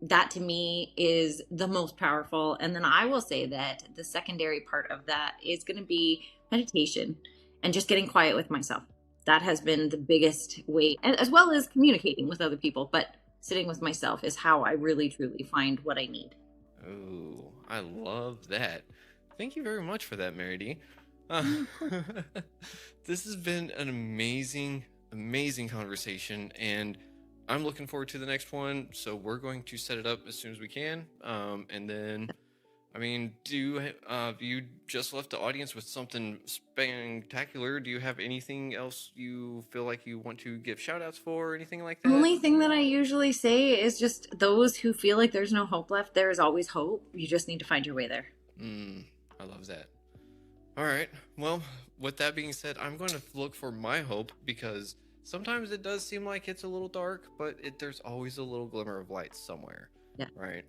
Speaker 1: That to me is the most powerful. And then I will say that the secondary part of that is going to be meditation and just getting quiet with myself. That has been the biggest way, as well as communicating with other people. But sitting with myself is how I really, truly find what I need.
Speaker 2: Oh, I love that. Thank you very much for that, Meridee. This has been an amazing conversation, and I'm looking forward to the next one. So we're going to set it up as soon as we can. And then I mean, you just left the audience with something spectacular. Do you have anything else you feel like you want to give shout outs for or anything like that?
Speaker 1: Only thing that I usually say is just those who feel like there's no hope left, there is always hope. You just need to find your way there.
Speaker 2: I love that. All right. Well, with that being said, I'm going to look for my hope because sometimes it does seem like it's a little dark, but there's always a little glimmer of light somewhere.
Speaker 1: Yeah.
Speaker 2: Right.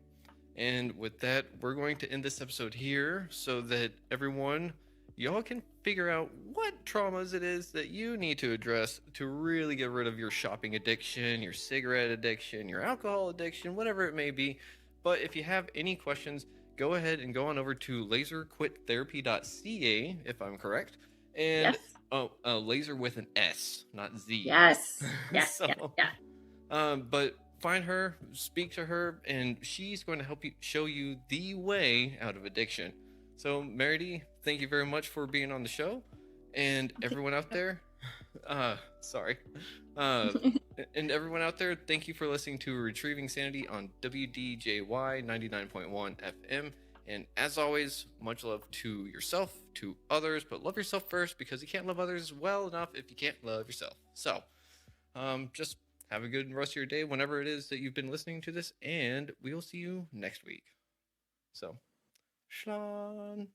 Speaker 2: And with that, we're going to end this episode here so that everyone, y'all can figure out what traumas it is that you need to address to really get rid of your shopping addiction, your cigarette addiction, your alcohol addiction, whatever it may be. But if you have any questions, go ahead and go on over to laserquittherapy.ca, if I'm correct. And
Speaker 1: Yes.
Speaker 2: laser with an S, not Z.
Speaker 1: Yes. Yes.
Speaker 2: So,
Speaker 1: yeah.
Speaker 2: but find her, speak to her, and she's going to help you, show you the way out of addiction. So, Meridee, thank you very much for being on the show, and everyone out there, sorry, and everyone out there, thank you for listening to Retrieving Sanity on WDJY 99.1 FM. And as always, much love to yourself, to others, but love yourself first because you can't love others well enough if you can't love yourself. So, just have a good rest of your day whenever it is that you've been listening to this, and we'll see you next week. So, Shalom.